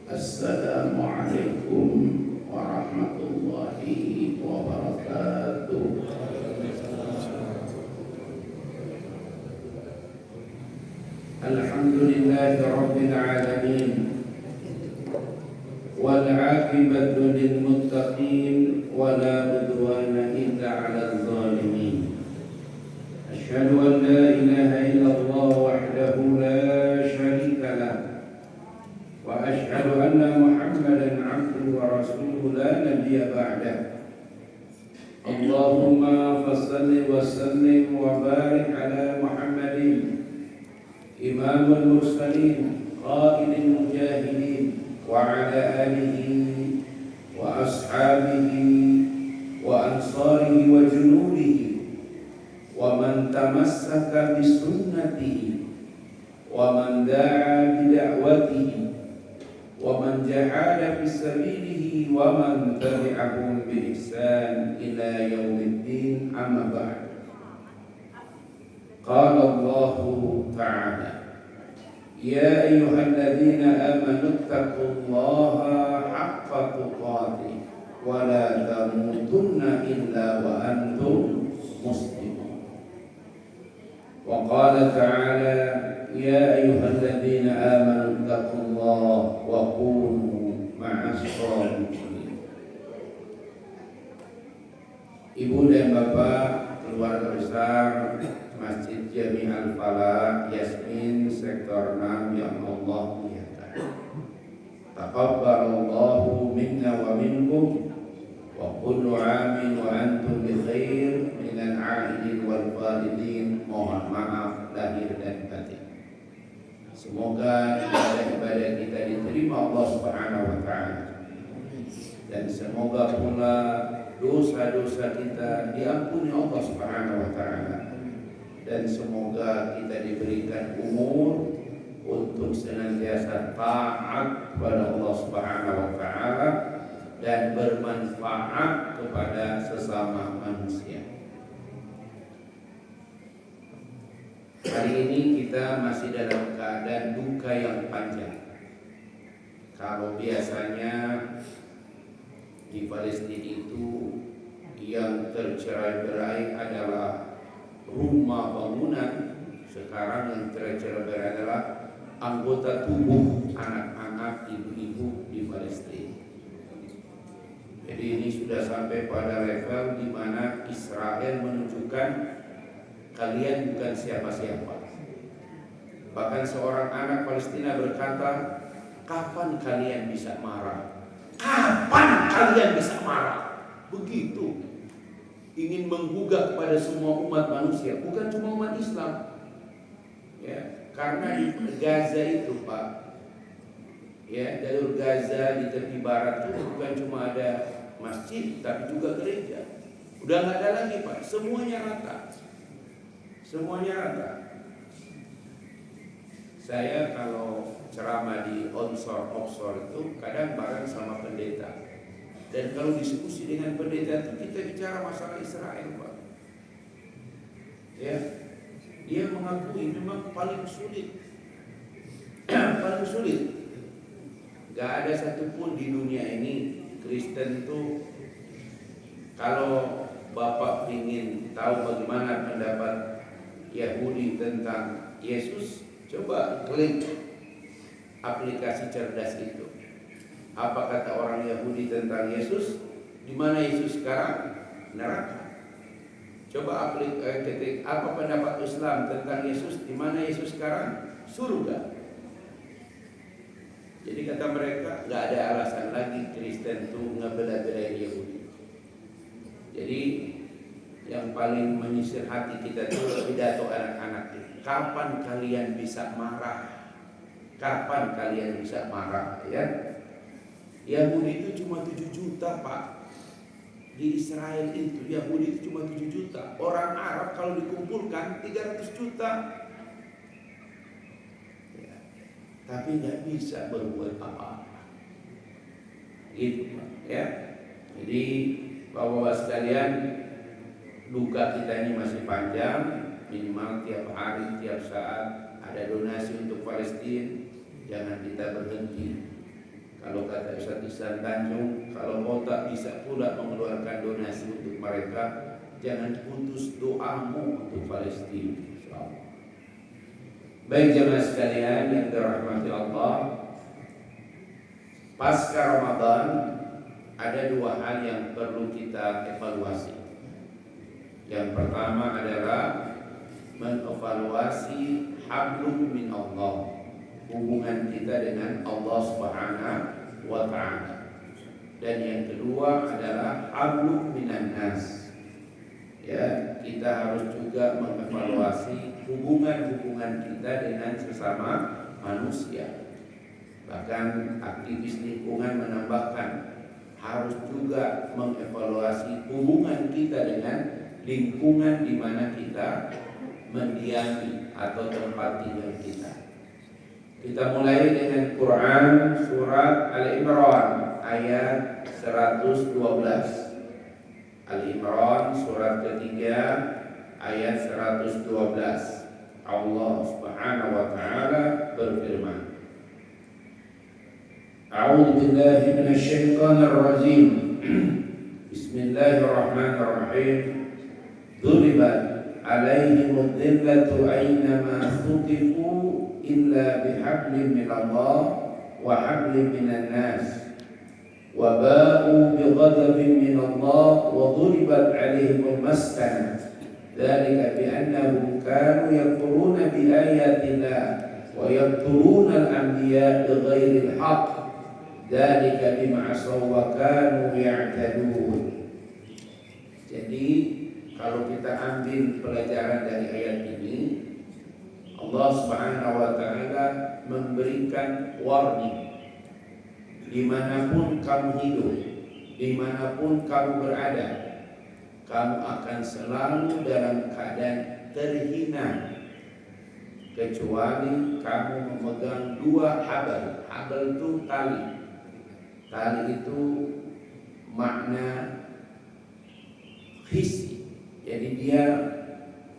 Assalamualaikum warahmatullahi wabarakatuh. Alhamdulillahi rabbil alamin, wal 'aqibatu lil muttaqin, wa la udwana illa 'alal zalimin. Asyhadu an la ilaha illallah wahdahu la syarika lah, wa asyhadu anna Muhammadan 'abduhu wa rasuluhu la nabiyya ba'dah. Allahumma fassalli wa sallim wa barik ala Muhammadin imamul mursalin qaidil mujahidin wa ala alihi wa ashabihi wa ansarihi wa junudihi wa man tamassaka bi sunnatihi wa man da'a bi da'watihi wa man jahada fi sabilihi wa man tabi'ahum bi ihsan ila yaumiddin, amma ba'd. Qala Allah ta'ala, ya ayyuhalladzina amanu taqullaha haqqa tuqatih wa la tamutunna illa wa antum muslimun. Wa qala ta'ala, ya ayyuhalladzina amanu taqullaha wa kunu ma'as sholihin. Ibu dan bapak, keluarga besar Masjid Jami Al-Falah Yasmin Sektor 6 yang Allah muliakan, taqabbalallahu minna wa minkum wa kullu amin wa antum bi khair minal a'idin wal walidin. Mohon maaf lahir dan batin. Semoga ibadah-ibadah kita diterima Allah Subhanahu wa taala, dan semoga pula dosa-dosa kita diampuni Allah Subhanahu wa taala, dan semoga kita diberikan umur untuk senantiasa taat kepada Allah Subhanahu wa taala dan bermanfaat kepada sesama manusia. Hari ini kita masih dalam keadaan duka yang panjang. Kalau biasanya di Palestina itu yang tercerai-berai adalah rumah bangunan, sekarang yang tercerai-berai adalah anggota tubuh anak-anak, ibu-ibu di Palestina. Jadi ini sudah sampai pada level di mana Israel menunjukkan kalian bukan siapa-siapa. Bahkan seorang anak Palestina berkata, kapan kalian bisa marah? Kapan kalian bisa marah? Begitu. Ingin menggugah kepada semua umat manusia, bukan cuma umat Islam. Ya, karena di Gaza itu, Pak, ya, jalur Gaza di tepi barat itu bukan cuma ada masjid, tapi juga gereja. Udah nggak ada lagi, Pak. Semuanya rata. Semuanya rata. Saya kalau ceramah di onsor-offshore itu kadang bareng sama pendeta. Dan kalau diskusi dengan pendeta itu kita bicara masalah Israel, Pak. Ya, dia mengakui memang paling sulit, paling sulit. Gak ada satupun di dunia ini Kristen itu, kalau Bapak ingin tahu bagaimana pendapat Yahudi tentang Yesus, coba klik aplikasi cerdas itu. Apa kata orang Yahudi tentang Yesus? Di mana Yesus sekarang? Neraka. Coba ketik apa pendapat Islam tentang Yesus? Di mana Yesus sekarang? Surga. Jadi kata mereka, nggak ada alasan lagi Kristen itu ngebela-belain Yahudi. Jadi yang paling menyisir hati kita itu pidato anak-anak itu. Kapan kalian bisa marah? Kapan kalian bisa marah? Ya. Yahudi itu cuma 7 juta, Pak. Di Israel itu Yahudi itu cuma 7 juta. Orang Arab kalau dikumpulkan 300 juta. Ya. Tapi nggak bisa berbuat apa-apa. Gitu, Pak. Ya. Jadi Bapak-bapak sekalian, duka kita ini masih panjang. Minimal tiap hari, tiap saat ada donasi untuk Palestina. Jangan kita berhenti. Kalau kata Ustaz Ihsan Tanjung, kalau kau tak bisa pula mengeluarkan donasi untuk mereka, jangan putus doamu untuk Palestina. InsyaAllah. Baik jemaah sekalian yang dirahmati Allah, pasca Ramadan ada dua hal yang perlu kita evaluasi. Yang pertama adalah mengevaluasi hablum min Allah, hubungan kita dengan Allah Subhanahu wa taala. Dan yang kedua adalah hablum minan nas. Ya, kita harus juga mengevaluasi hubungan-hubungan kita dengan sesama manusia. Bahkan aktivis lingkungan menambahkan harus juga mengevaluasi hubungan kita dengan lingkungan di mana kita mendiami atau tempat tinggal kita. Kita mulai dengan Quran surat Al-Imran ayat 112. Al-Imran surat ketiga ayat 112. Allah Subhanahu wa taala berfirman, A'udzu billahi minasy syaithanir rajim. Bismillahirrahmanirrahim. Duribat 'alaihimud dhillatu aynama thuqifu illa bihablin minallah wa hablin minan nas. وباءوا بغضب من الله وضربت عليهم المسكنة ذلك بأنهم كانوا يكفرون بآيات الله ويقتلون الأنبياء بغير الحق ذلك بما عصوا وكانوا يعتدون. Jadi kalau kita ambil pelajaran dari ayat ini, Allah Subhanahu wa taala memberikan warning. Dimanapun kamu hidup, dimanapun kamu berada, kamu akan selalu dalam keadaan terhina, kecuali kamu memegang dua habal. Habal itu tali. Tali itu makna hissi. Jadi dia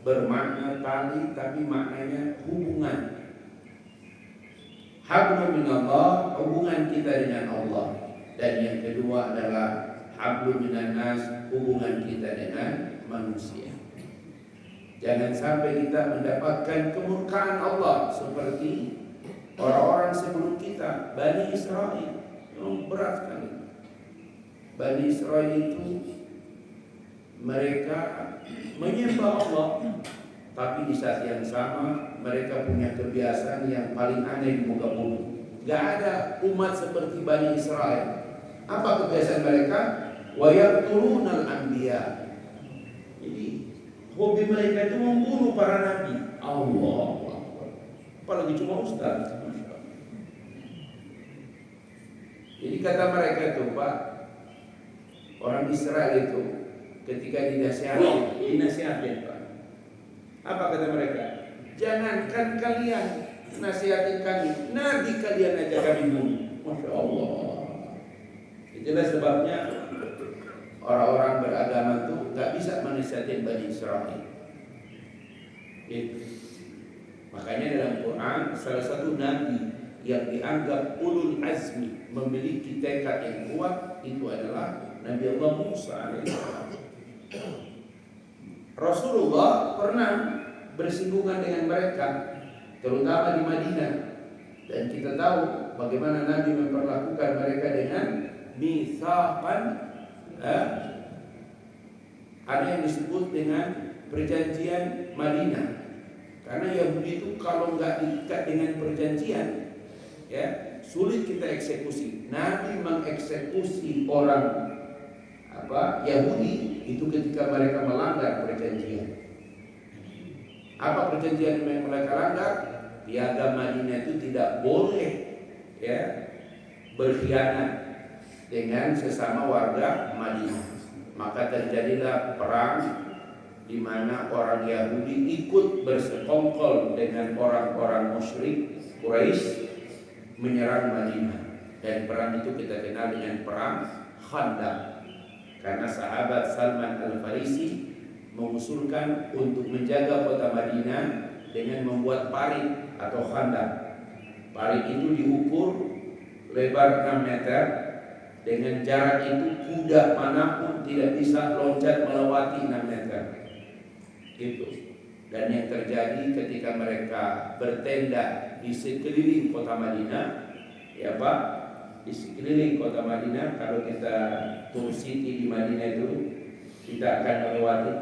bermakna tali, tapi maknanya hubungan. Hablum minallah, hubungan kita dengan Allah. Dan yang kedua adalah hablum minan nas, hubungan kita dengan manusia. Jangan sampai kita mendapatkan kemurkaan Allah seperti orang-orang sebelum kita, Bani Israel. Yang berat sekali. Bani Israel itu mereka menyembah Allah, tapi di saat yang sama mereka punya kebiasaan yang paling aneh di muka bumi. Gak ada umat seperti Bani Israel. Apa kebiasaan mereka? Wa yaqtulunal anbiya. Jadi hobi mereka itu membunuh para nabi. Allah. Apalagi cuma ustaz. Jadi kata mereka itu, Pak, orang Israel itu ketika dinasihatin, Pak. Apa kata mereka? Jangankan kalian nasihatin kami, nabi kalian aja kami bunuh. Masya Allah. Itulah sebabnya orang-orang beragama itu gak bisa menasihatin Bani Israel. Itu. Makanya dalam Quran salah satu nabi yang dianggap ulul azmi, memiliki tekad yang kuat, itu adalah Nabi Allah Musa alaihissalam. Rasulullah pernah bersinggungan dengan mereka, terutama di Madinah, dan kita tahu bagaimana Nabi memperlakukan mereka dengan mitsaqan, ada yang disebut dengan perjanjian Madinah. Karena Yahudi itu kalau nggak diikat dengan perjanjian, ya sulit kita eksekusi. Nabi mengeksekusi orang Yahudi itu ketika mereka melanggar perjanjian. Apa perjanjian yang mereka langgar? Piagam Madinah itu tidak boleh berkhianat dengan sesama warga Madinah. Maka terjadilah perang di mana orang Yahudi ikut bersekongkol dengan orang-orang musyrik Quraisy menyerang Madinah. Dan perang itu kita kenal dengan perang Khandaq. Karena sahabat Salman Al-Farisi mengusulkan untuk menjaga kota Madinah dengan membuat parit atau khandaq. Parit itu diukur lebar 6 meter. Dengan jarak itu kuda manapun tidak bisa loncat melewati 6 meter. Gitu. Dan yang terjadi ketika mereka bertenda di sekeliling kota Madinah, ya Pak, di sekeliling kota Madinah, kalau kita tour city di Madinah itu, kita akan melewati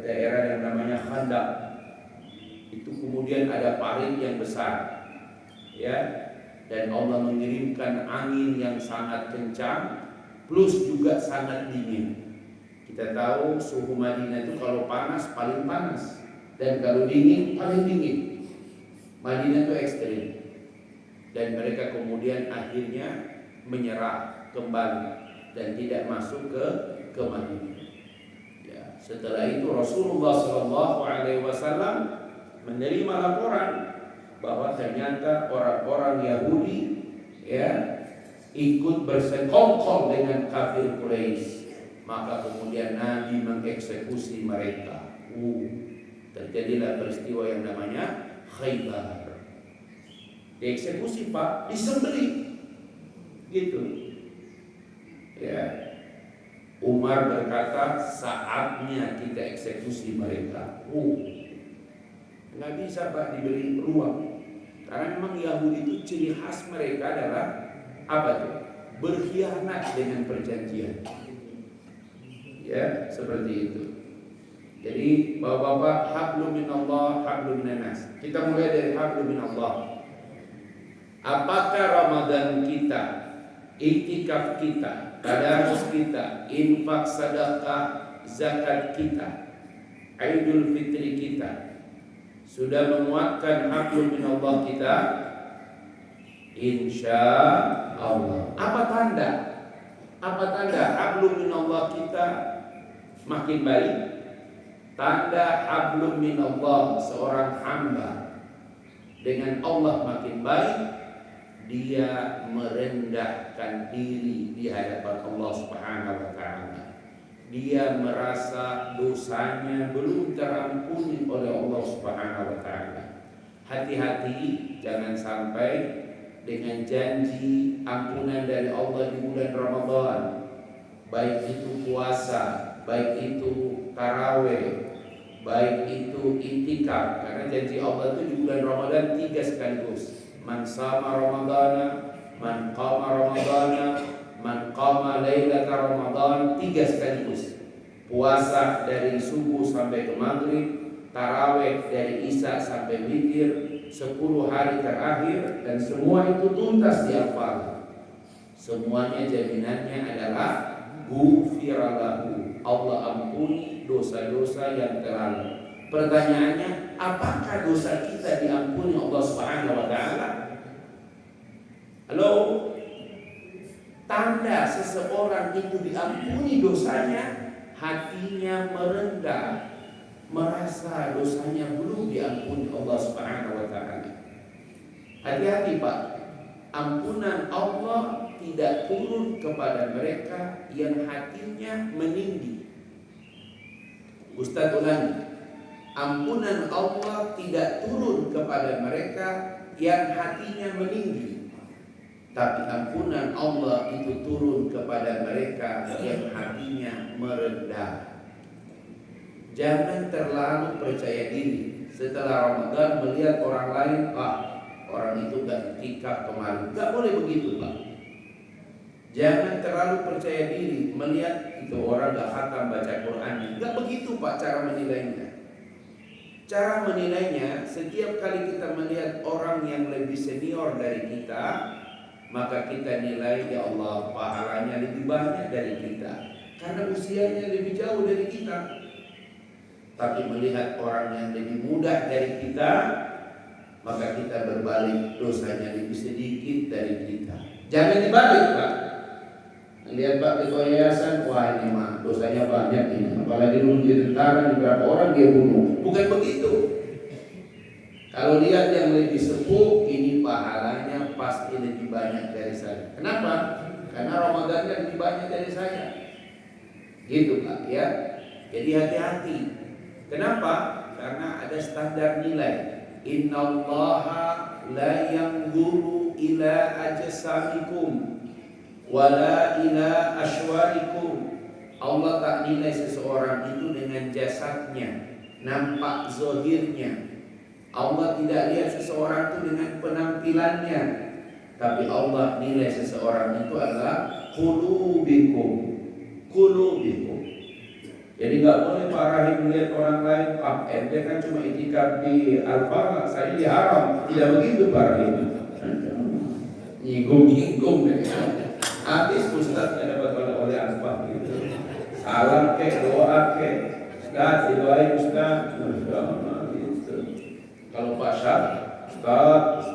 daerah yang namanya Khandaq. Itu kemudian ada parit yang besar, ya, dan Allah mengirimkan angin yang sangat kencang, plus juga sangat dingin. Kita tahu suhu Madinah itu kalau panas paling panas, dan kalau dingin paling dingin. Madinah itu ekstrim, dan mereka kemudian akhirnya menyerah kembali dan tidak masuk ke Madinah. Ya, setelah itu Rasulullah SAW menerima laporan bahwa ternyata orang-orang Yahudi, ya, ikut bersekongkol dengan kafir Quraisy. Maka kemudian Nabi mengeksekusi mereka. Terjadilah peristiwa yang namanya Khaybar. Dieksekusi Pak, disembelih, gitu. Ya, Umar berkata saatnya kita eksekusi mereka. Nggak bisa Pak diberi ruang, karena memang Yahudi itu ciri khas mereka adalah apa tuh? Berkhianat dengan perjanjian. Ya, seperti itu. Jadi bapak-bapak, hablum minallah, hablum minas. Kita mulai dari hablum minallah. Apakah Ramadan kita, iktikaf kita, tadarus kita, infak sedekah, zakat kita, Idul Fitri kita sudah menguatkan hablum minallah kita? Insya Allah. Apa tanda? Apa tanda hablum minallah kita makin baik? Tanda hablum minallah seorang hamba dengan Allah makin baik, dia merendahkan diri di hadapan Allah Subhanahu wa taala. Dia merasa dosanya belum terampuni oleh Allah Subhanahu wa taala. Hati-hati jangan sampai dengan janji ampunan dari Allah di bulan Ramadan, baik itu puasa, baik itu tarawih, baik itu iktikaf, karena janji Allah itu di bulan Ramadan 3 sekaligus. Man sama Ramadana, man qama Ramadana, man qama lailata Ramadan, 3 sekaligus. Puasa dari subuh sampai ke maghrib, tarawih dari isya sampai witir, 10 hari terakhir, dan semua itu tuntas dihafal. Semuanya jaminannya adalah ghufiralahu, Allah ampuni dosa-dosa yang terlalu. Pertanyaannya, apakah dosa kita diampuni Allah Subhanahu wa taala? Halo? Tanda seseorang itu diampuni dosanya, hatinya merendah, merasa dosanya belum diampuni Allah Subhanahu wa taala. Hati-hati Pak. Ampunan Allah tidak turun kepada mereka yang hatinya meninggi. Ustaz ulangi. Ampunan Allah tidak turun kepada mereka yang hatinya meninggi, tapi ampunan Allah itu turun kepada mereka yang hatinya merendah. Jangan terlalu percaya diri setelah Ramadan melihat orang lain, orang itu gak iktikaf kemarin. Gak boleh begitu Pak. Jangan terlalu percaya diri melihat itu orang gak khatam baca Quran. Gak begitu Pak cara menilainya. Cara menilainya, setiap kali kita melihat orang yang lebih senior dari kita, maka kita nilai, ya Allah, pahalanya lebih banyak dari kita, karena usianya lebih jauh dari kita. Tapi melihat orang yang lebih muda dari kita, maka kita berbalik, dosanya lebih sedikit dari kita. Jangan dibalik Pak. Lihat Pak ketua yayasan, wah ini mah dosanya banyak ini, apalagi dulu di tentara, beberapa orang dia bunuh. Bukan begitu. Kalau lihat yang lebih sepuh, ini pahalanya pasti lebih banyak dari saya. Kenapa? Karena Ramadannya lebih banyak dari saya. Gitu Pak ya. Jadi hati-hati. Kenapa? Karena ada standar nilai. Innallaha la yanzuru ila ajsamikum wala ila ashwarikum. Allah tak nilai seseorang itu dengan jasadnya, nampak zahirnya. Allah tidak lihat seseorang itu dengan penampilannya, tapi Allah nilai seseorang itu adalah qulubikum. Jadi nggak boleh Pak Rahim melihat orang lain, ente kan cuma itikaf di Al-Farah, saya di Haram. Tidak begitu Pak Rahim. Nyinggung habis Ustaz yang dapat oleh Al-Farah gitu. Salam kek, doa kek, Ustaz didoain Ustaz, Masya Allah gitu. Kalau Pak Syah, Ustaz,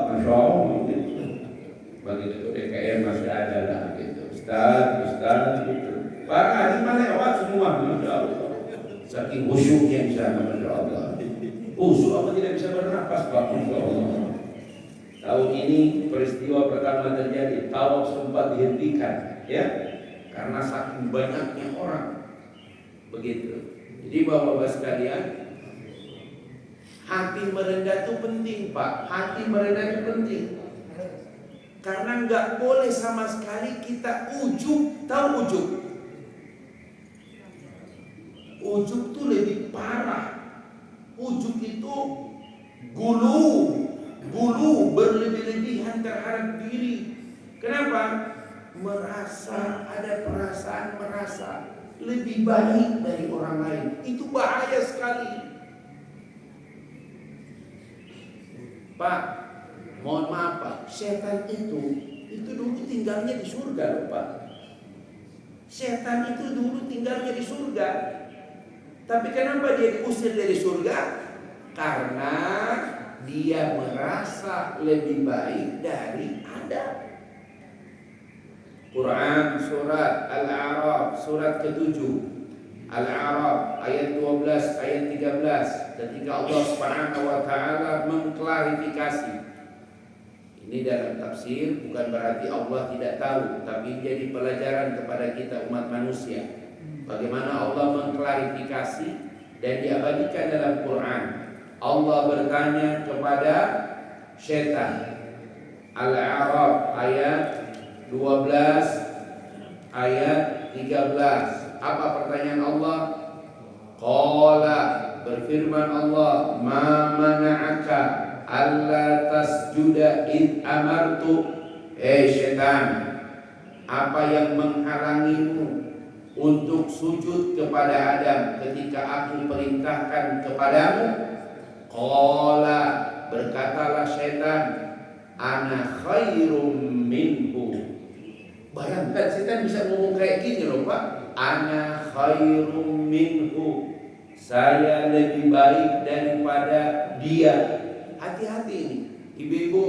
Masya Allah gitu. Begitu DKM masih ada lah gitu, Ustaz gitu. Para alimah lewat semua, Masya Allah. Saking khusyuknya di sana, Masya Allah. Khusyuk apa tidak bisa bernafas Pak, Masya Allah. Tahun ini peristiwa pertama terjadi, tawaf sempat dihentikan, ya, karena saking banyaknya orang. Begitu. Jadi bapak-bapak sekalian, hati merendah itu penting Pak. Hati merendah itu penting. Karena nggak boleh sama sekali kita ujub. Tahu ujub? Ujub itu lebih parah. Ujub itu gulu berlebih-lebihan terhadap diri. Kenapa? Ada perasaan merasa lebih baik dari orang lain. Itu bahaya sekali. Pak, mohon maaf Pak, setan itu dulu tinggalnya di surga loh Pak. Setan itu dulu tinggalnya di surga. Tapi kenapa dia diusir dari surga? Karena dia merasa lebih baik dari Adam. Quran surat Al-A'raf surat ke-7, Al-A'raf ayat 12 ayat 13, ketika Allah Subhanahu wa taala mengklarifikasi. Ini dalam tafsir bukan berarti Allah tidak tahu, tapi jadi pelajaran kepada kita umat manusia. Bagaimana Allah mengklarifikasi dan diabadikan dalam Quran. Allah bertanya kepada syaitan. Al-A'raf ayat 12 ayat 13. Apa pertanyaan Allah? Qala, berfirman Allah, ma mana'aka alla tasjuda id amartu. Syaitan, apa yang menghalangimu untuk sujud kepada Adam ketika aku perintahkan kepadamu? Qala, berkatalah syaitan, ana khairum minhu. Bayangkan setan bisa ngomong kayak gini loh Pak. Ana khairum minhu. Saya lebih baik daripada dia. Hati-hati ini. Ibu-ibu,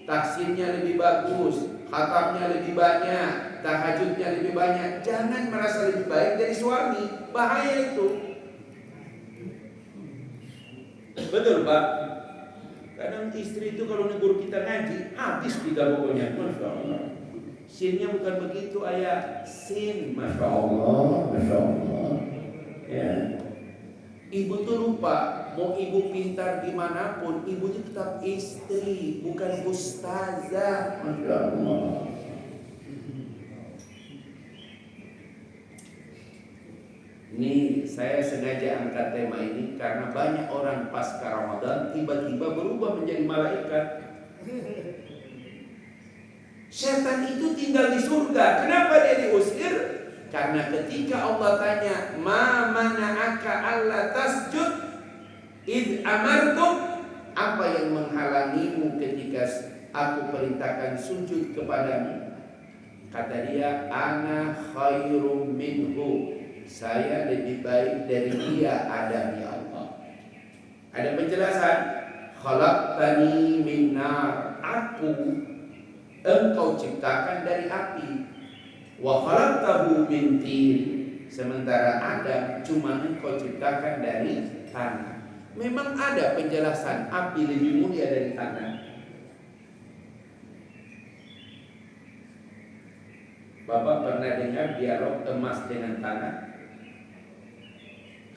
taksirnya lebih bagus, khatamnya lebih banyak, tahajudnya lebih banyak. Jangan merasa lebih baik dari suami. Bahaya itu. Betul Pak. Kadang istri itu kalau negur kita ngaji, habis kita pokoknya. Masya Allah. Sinnya bukan begitu ayah. Sin, Masya Allah, Masya Allah. Ya. Ibu tuh lupa, mau ibu pintar dimanapun, ibu itu tetap istri, bukan ustazah. Masya Allah. Ini saya sengaja angkat tema ini karena banyak orang pasca Ramadan tiba-tiba berubah menjadi malaikat. Setan itu tinggal di surga. Kenapa dia diusir? Karena ketika Allah tanya, ma mana'aka alla tasjud id amartum, apa yang menghalangimu ketika aku perintahkan sujud kepadamu? Kata dia, ana khairum minhu. Saya lebih baik dari dia, Adam, ya Allah. Ada penjelasan. Khalaqtani min nar. Engkau ciptakan dari api. Wa khalaqtahu min tin. Sementara Adam cuma engkau ciptakan dari tanah. Memang ada penjelasan api lebih mulia dari tanah. Bapak pernah dengar dialog emas dengan tanah?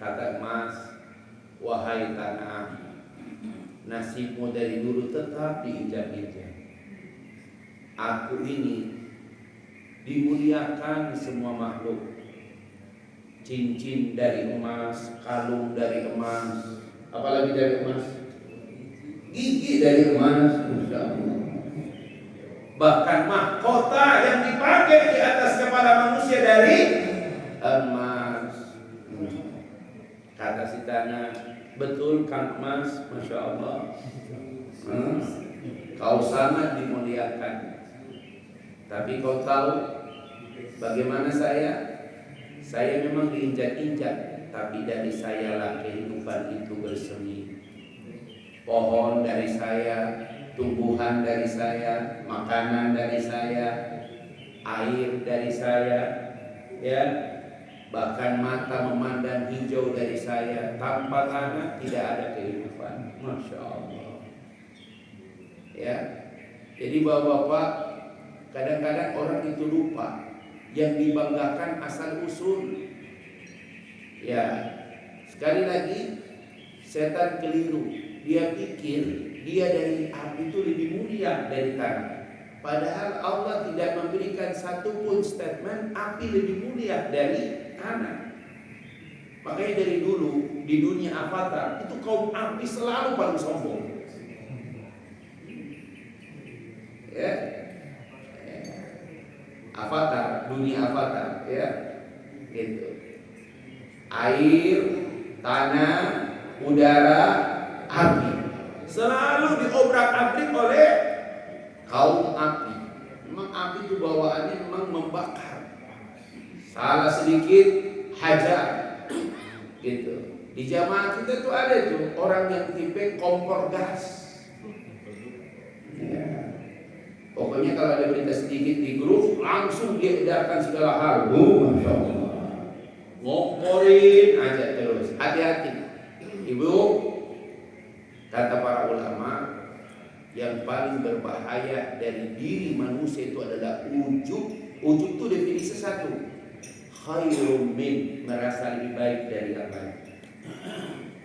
Kata emas, wahai tanah, nasibmu dari dulu tetap diinjak-injak. aku ini dimuliakan semua makhluk. Cincin dari emas, kalung dari emas, apalagi dari emas, gigi dari emas, Insya Allah. Bahkan mahkota yang dipakai di atas kepala manusia dari emas. Kata si tanah, betul Kang Emas, Masya Allah. Kau sangat dimuliakan. Tapi kau tahu bagaimana saya? Saya memang diinjak-injak, tapi dari sayalah kehidupan itu bersemi. Pohon dari saya, tumbuhan dari saya, makanan dari saya, air dari saya, ya, bahkan mata memandang hijau dari saya. Tanpa tanah tidak ada kehidupan. Masya Allah. Ya, jadi bapak-bapak, kadang-kadang orang itu lupa yang dibanggakan asal usul. Ya, sekali lagi setan keliru. Dia pikir dia dari api itu lebih mulia dari tanah. Padahal Allah tidak memberikan satupun statement api lebih mulia dari tanah. Makanya dari dulu di dunia Avatar itu kaum api selalu paling sombong. Ya, Avatar, dunia Avatar, ya, gitu. Air, tanah, udara, api selalu diobrak-abrik oleh kaum api. Memang api itu bawaannya memang membakar. Salah sedikit hajar, gitu. Di jamaah kita tuh ada tuh orang yang tipe kompor gas. Ya. Pokoknya kalau ada berita sedikit di grup langsung dia edarkan segala hal. Masya Allah. Ngomporin aja terus. Hati-hati. Ibu, kata para ulama, yang paling berbahaya dari diri manusia itu adalah ujub. Ujub itu definisi satu, khairun min, merasa lebih baik dari yang lain.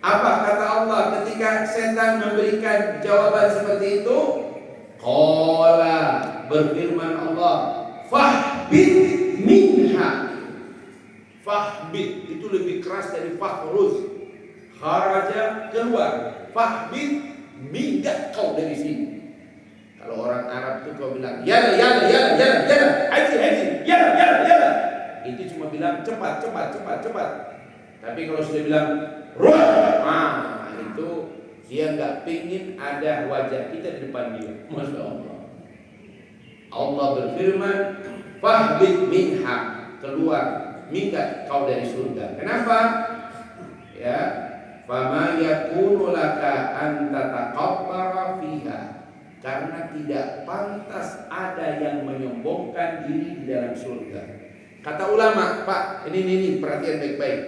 Apa kata Allah ketika setan memberikan jawaban seperti itu? Qala, berfirman Allah, fahbit minha. Fahbit itu lebih keras dari fahruz. Kharaja, keluar. Fahbit, minggat kau dari sini. Kalau orang Arab tuh kau bilang yala, haji, yala, itu cuma bilang cepat. Tapi kalau sudah bilang ruh, itu dia nggak pingin ada wajah kita di depan dia. Masya Allah. Allah berfirman, fahbit minha, keluar, minggat kau dari surga. Kenapa? Ya, fama yakunu laka an tatakabbara fiha, karena tidak pantas ada yang menyombongkan diri di dalam surga. Kata ulama, Pak, ini perhatian baik-baik.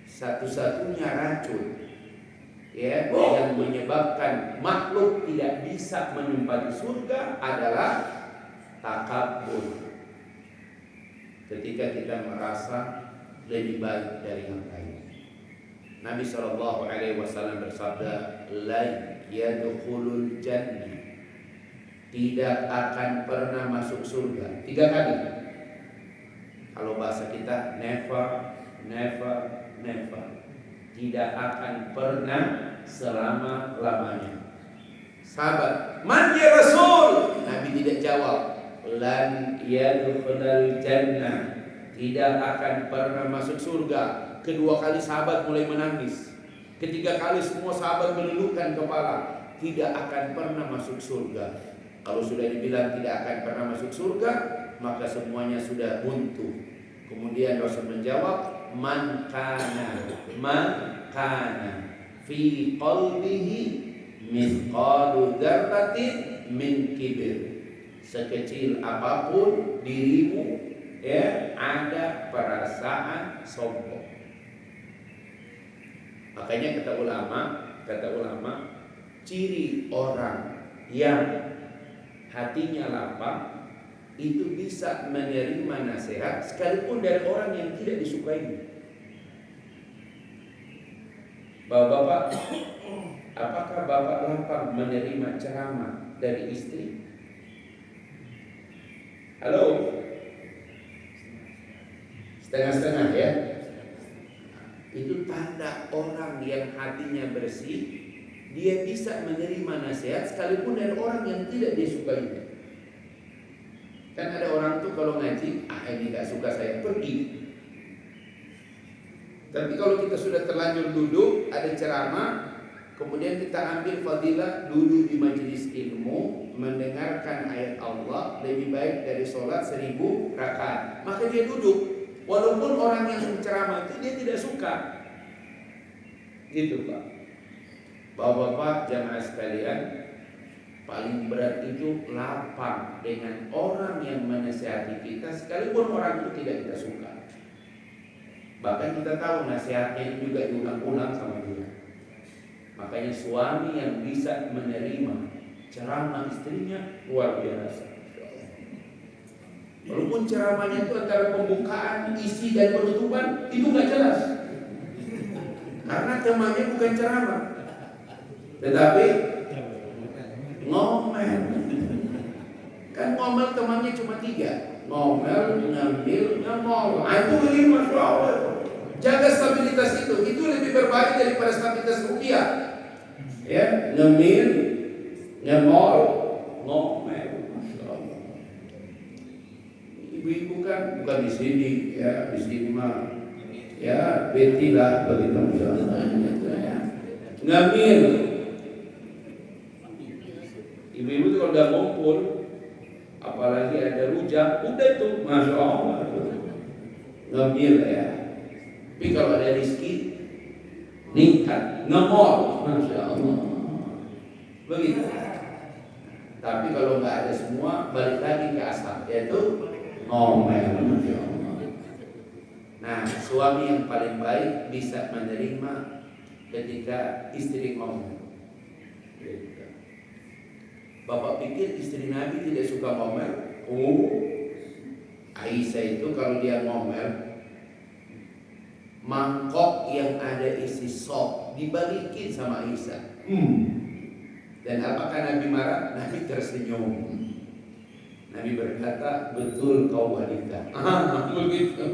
Satu-satunya racun, ya, yang menyebabkan makhluk tidak bisa menempati surga adalah takabur. Ketika kita merasa lebih baik dari yang lain. Nabi SAW bersabda, la yadkhulul jannah, tidak akan pernah masuk surga. 3 kali. Kalau bahasa kita never. Tidak akan pernah selama-lamanya. Sahabat, man ya Rasul? Nabi tidak jawab. Lan yadkhulul jannah, tidak akan pernah masuk surga. Kedua kali sahabat mulai menangis. Ketiga kali semua sahabat menundukkan kepala. Tidak akan pernah masuk surga. Kalau sudah dibilang tidak akan pernah masuk surga, maka semuanya sudah buntu. Kemudian Rasul menjawab, man kana fi qalbihi mithqalu dzarratin min kibir. Sekecil apapun dirimu, ya, ada perasaan sombong. Makanya kata ulama, ciri orang yang hatinya lapang itu bisa menerima nasihat sekalipun dari orang yang tidak disukai. Bapak-bapak, apakah bapak lapang menerima ceramah dari istri? Halo? Setengah-setengah ya. Itu tanda orang yang hatinya bersih, dia bisa menerima nasihat sekalipun dari orang yang tidak dia sukainya. Kan ada orang tuh kalau ngaji, ini gak suka saya, pergi. Tapi kalau kita sudah terlanjur duduk, ada ceramah, kemudian kita ambil fadilah duduk di majelis ilmu, mendengarkan ayat Allah lebih baik dari sholat 1000 rakaat. Maka dia duduk, walaupun orang yang ceramah itu dia tidak suka. Gitu Pak. Bapak-bapak jamaah sekalian, paling berat itu lapang dengan orang yang menasihati kita sekalipun orang itu tidak kita suka. Bahkan kita tahu nasihatnya itu juga diulang-ulang sama dia. Makanya suami yang bisa menerima ceramah istrinya luar biasa. Walaupun ceramahnya itu antara pembukaan, isi dan penutupan itu nggak jelas. Karena temanya bukan ceramah, tetapi ngomel. Kan ngomel temannya cuma 3. Ngomel, ngambil, ngemol. Itu begini Masya Allah. Jaga stabilitas itu lebih berbahaya daripada stabilitas rupiah. Ya, ngemil, ngemol, ngomel. Masya Allah. Ibu-ibu kan bukan di sini, ya di sini mah, ya beti lah begitu. Ngemil. Ibu-ibu itu kalau udah ngumpul, apalagi ada rujak, udah itu Masya Allah. Ngemil ya. Tapi kalau ada rezeki, nikah, ngemol, Masya Allah. Begitu. Tapi kalau nggak ada semua, balik lagi ke asal, yaitu ngomel, Masya Allah. Nah, suami yang paling baik bisa menerima ketika istri ngomel. Bapak pikir istri Nabi tidak suka ngomel? Aisyah itu kalau dia ngomel, mangkok yang ada isi sop dibalikin sama Aisyah. Dan apakah Nabi marah? Nabi tersenyum. Nabi berkata, betul kau wanita. Begitu.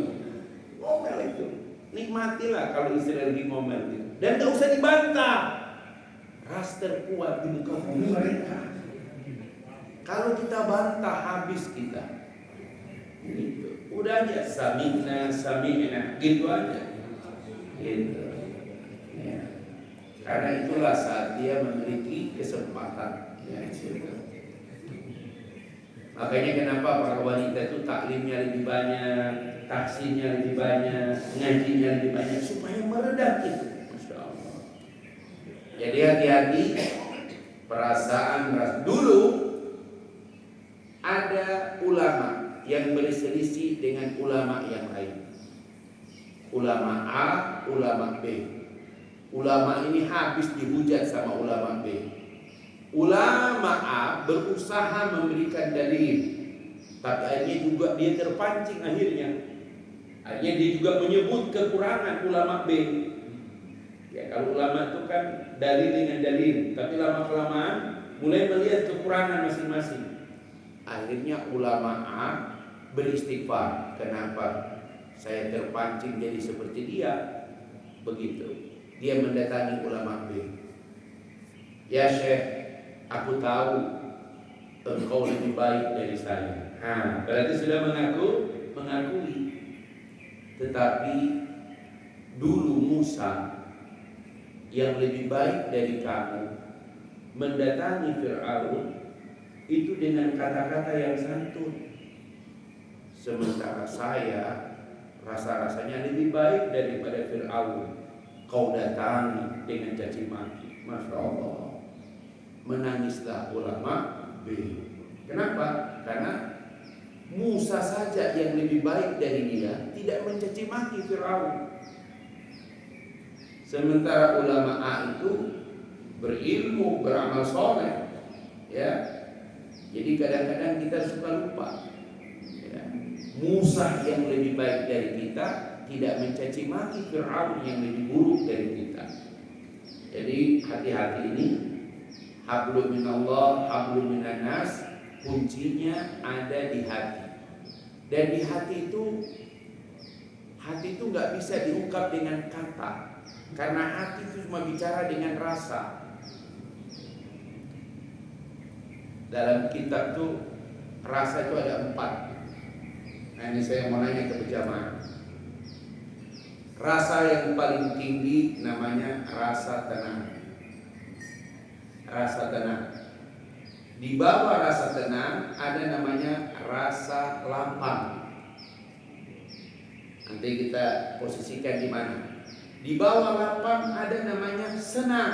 Ngomel itu, nikmatilah kalau istri lagi ngomel gitu. Dan gak usah dibantah. Ras terkuat di muka bumi mereka. Kalau kita bantah habis kita. Gitu. Udah aja sami'na gitu aja. Gitu. Ya. Karena itulah saat dia memiliki kesempatan. Ya, gitu. Makanya kenapa para wanita itu taklimnya lebih banyak, taksinya lebih banyak, ngajinya lebih banyak supaya meredam itu. Masya Allah. Jadi hati-hati perasaan dulu ada ulama yang berselisih dengan ulama yang lain. Ulama A, ulama B. Ulama ini habis dihujat sama ulama B. Ulama A berusaha memberikan dalil, tapi akhirnya juga dia terpancing akhirnya. Akhirnya dia juga menyebut kekurangan ulama B. Ya kalau ulama itu kan dalil dengan dalil, tapi lama-kelamaan mulai melihat kekurangan masing-masing. Akhirnya ulama A beristighfar. Kenapa saya terpancing jadi seperti dia? Begitu. Dia mendatangi ulama B. Ya Syekh, aku tahu engkau lebih baik dari saya. Berarti sudah mengakui. Tetapi dulu Musa yang lebih baik dari kamu mendatangi Fir'aun itu dengan kata-kata yang santun. Sementara saya rasa-rasanya lebih baik daripada Fir'aun. Kau datangi dengan caci maki. Masya Allah. Menangislah ulama B. Kenapa? Karena Musa saja yang lebih baik dari dia tidak mencaci maki Fir'aun. Sementara ulama A itu berilmu, beramal soleh. Ya. Jadi kadang-kadang kita suka lupa. Ya. Musa yang lebih baik dari kita tidak mencaci maki Fir'aun yang lebih buruk dari kita. Jadi hati-hati ini. Hablum minallah, hablum minannas, kuncinya ada di hati. Dan di hati itu nggak bisa diungkap dengan kata, karena hati itu cuma bicara dengan rasa. Dalam kitab tuh rasa itu ada 4. Nah, ini saya mau nanya ke berjamaah. Rasa yang paling tinggi namanya rasa tenang. Rasa tenang. Di bawah rasa tenang ada namanya rasa lapang. Nanti kita posisikan di mana. Di bawah lapang ada namanya senang.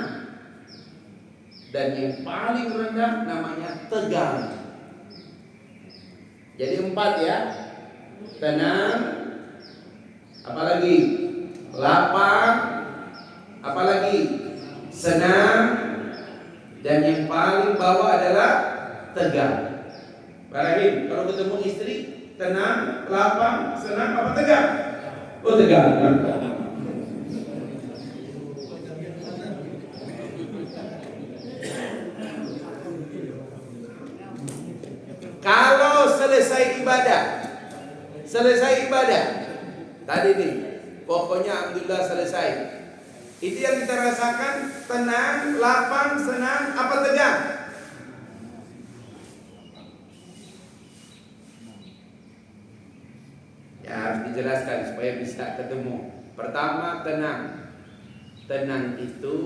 Dan yang paling rendah namanya tegang. Jadi 4 ya. Tenang, apalagi lapang, apalagi senang, dan yang paling bawah adalah tegang. Barangkali kalau ketemu istri, tenang, lapang, senang, apa tegang? Oh, tegang. Kalau selesai ibadah, tadi nih, pokoknya alhamdulillah selesai. Itu yang kita rasakan, tenang, lapang, senang, apa tegang? Ya harus dijelaskan supaya bisa ketemu. Pertama, tenang. Tenang itu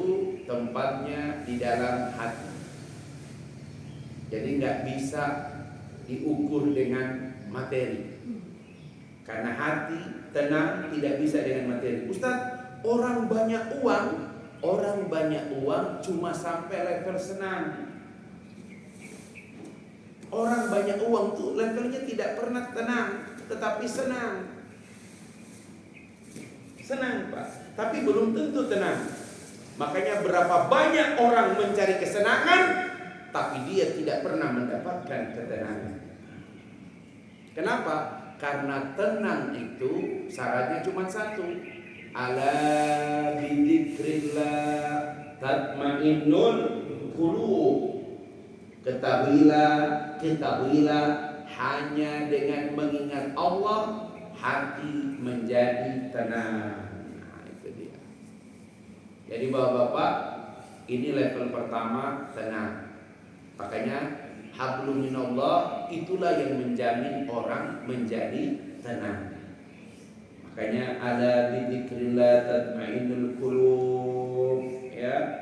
tempatnya di dalam hati. Jadi nggak bisa diukur dengan materi. Karena hati tenang tidak bisa dengan materi. Ustaz, orang banyak uang cuma sampai level senang. Orang banyak uang tuh levelnya tidak pernah tenang, tetapi senang. Senang, Pak, tapi belum tentu tenang. Makanya berapa banyak orang mencari kesenangan, tapi dia tidak pernah mendapatkan ketenangan. Kenapa? Karena tenang itu syaratnya cuma satu. Ala bidzikrillah tatmainnul qulub. Ketahuilah hanya dengan mengingat Allah hati menjadi tenang. Nah, itu dia. Jadi Bapak-bapak, ini level pertama tenang. Makanya hablum minallah itulah yang menjamin orang menjadi tenang. Makanya ada bidzikrillah tatmainnul qulub, ya.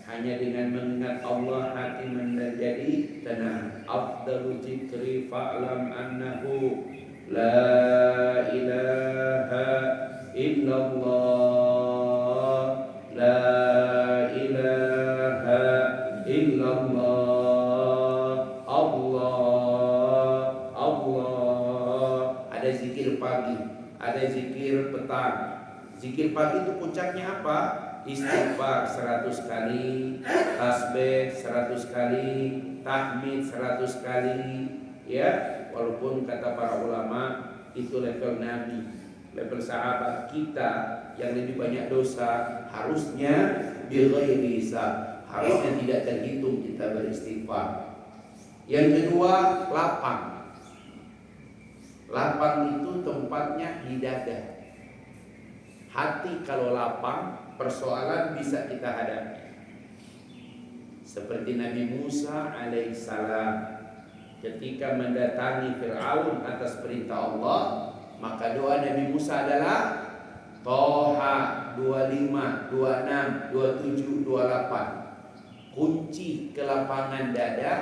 Hanya dengan mengingat Allah hati menjadi tenang. Afdalu dzikri fa'lam annahu la ilaha illallah, la ilaha illallah, Allah. Ada zikir pagi, ada zikir petang. Zikir pagi itu puncaknya apa? Istighfar 100 kali, tasbih 100 kali, tahmid 100 kali, ya. Walaupun kata para ulama itu level nabi, level sahabat kita yang lebih banyak dosa, harusnya bighairi hisab, harusnya tidak terhitung kita beristighfar. Yang kedua, lapang. Lapang itu tempatnya di dada. Hati kalau lapang, persoalan bisa kita hadapi. Seperti Nabi Musa alaihissalam ketika mendatangi Fir'aun atas perintah Allah, maka doa Nabi Musa adalah Toha 25, 26, 27, 28. Kunci kelapangan dada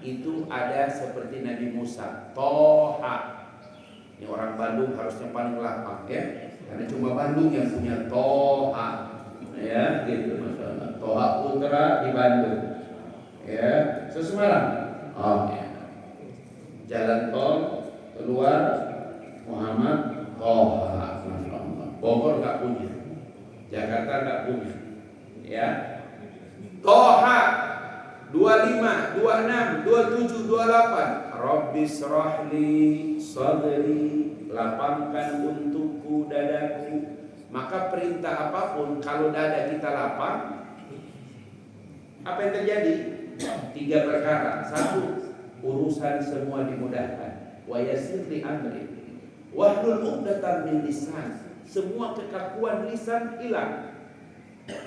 itu ada seperti Nabi Musa, Toha. Ini orang Bandung harusnya paling lapang, ya. Karena cuma Bandung yang punya Toha, ya, gitu masalah. Toha Putra di Bandung, ya, Semarang. Oh, ya. Jalan tol keluar Muhammad Toha, Bogor nggak punya, Jakarta nggak punya, ya. Toha 25, 26, 27, 28. Rabbis rahli sadri, lapangkan untukku dadaku. Maka perintah apapun kalau dada kita lapang, apa yang terjadi? 3 perkara. 1, urusan semua dimudahkan. Wa yassir li amri. Wahlul 'uqdatam min lisan. Semua kekakuan lisan hilang.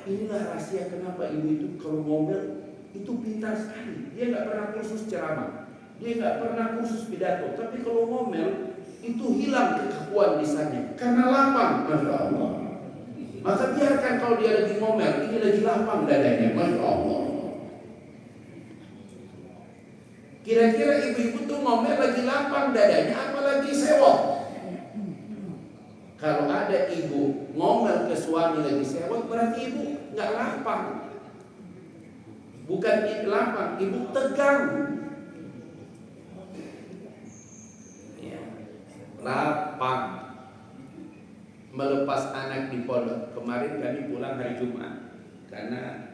Inilah rahasia kenapa ibu itu kalau ngomel itu pintar sekali. Dia nggak pernah kursus ceramah, dia nggak pernah kursus pidato, tapi kalau ngomel itu hilang kekakuan lisannya karena lapang. Masya Allah. Maka biarkan kalau dia lagi ngomel, ini lagi lapang dadanya. Masya Allah. Kira-kira ibu-ibu tuh ngomel lagi lapang dadanya, apalagi sewot. Kalau ada ibu ngomel ke suami lagi sewot, berarti ibu nggak lapang. Bukan ibu lapang, ibu tegang. Ya, lapang. Melepas anak di pondok. Kemarin kami pulang hari Jumat karena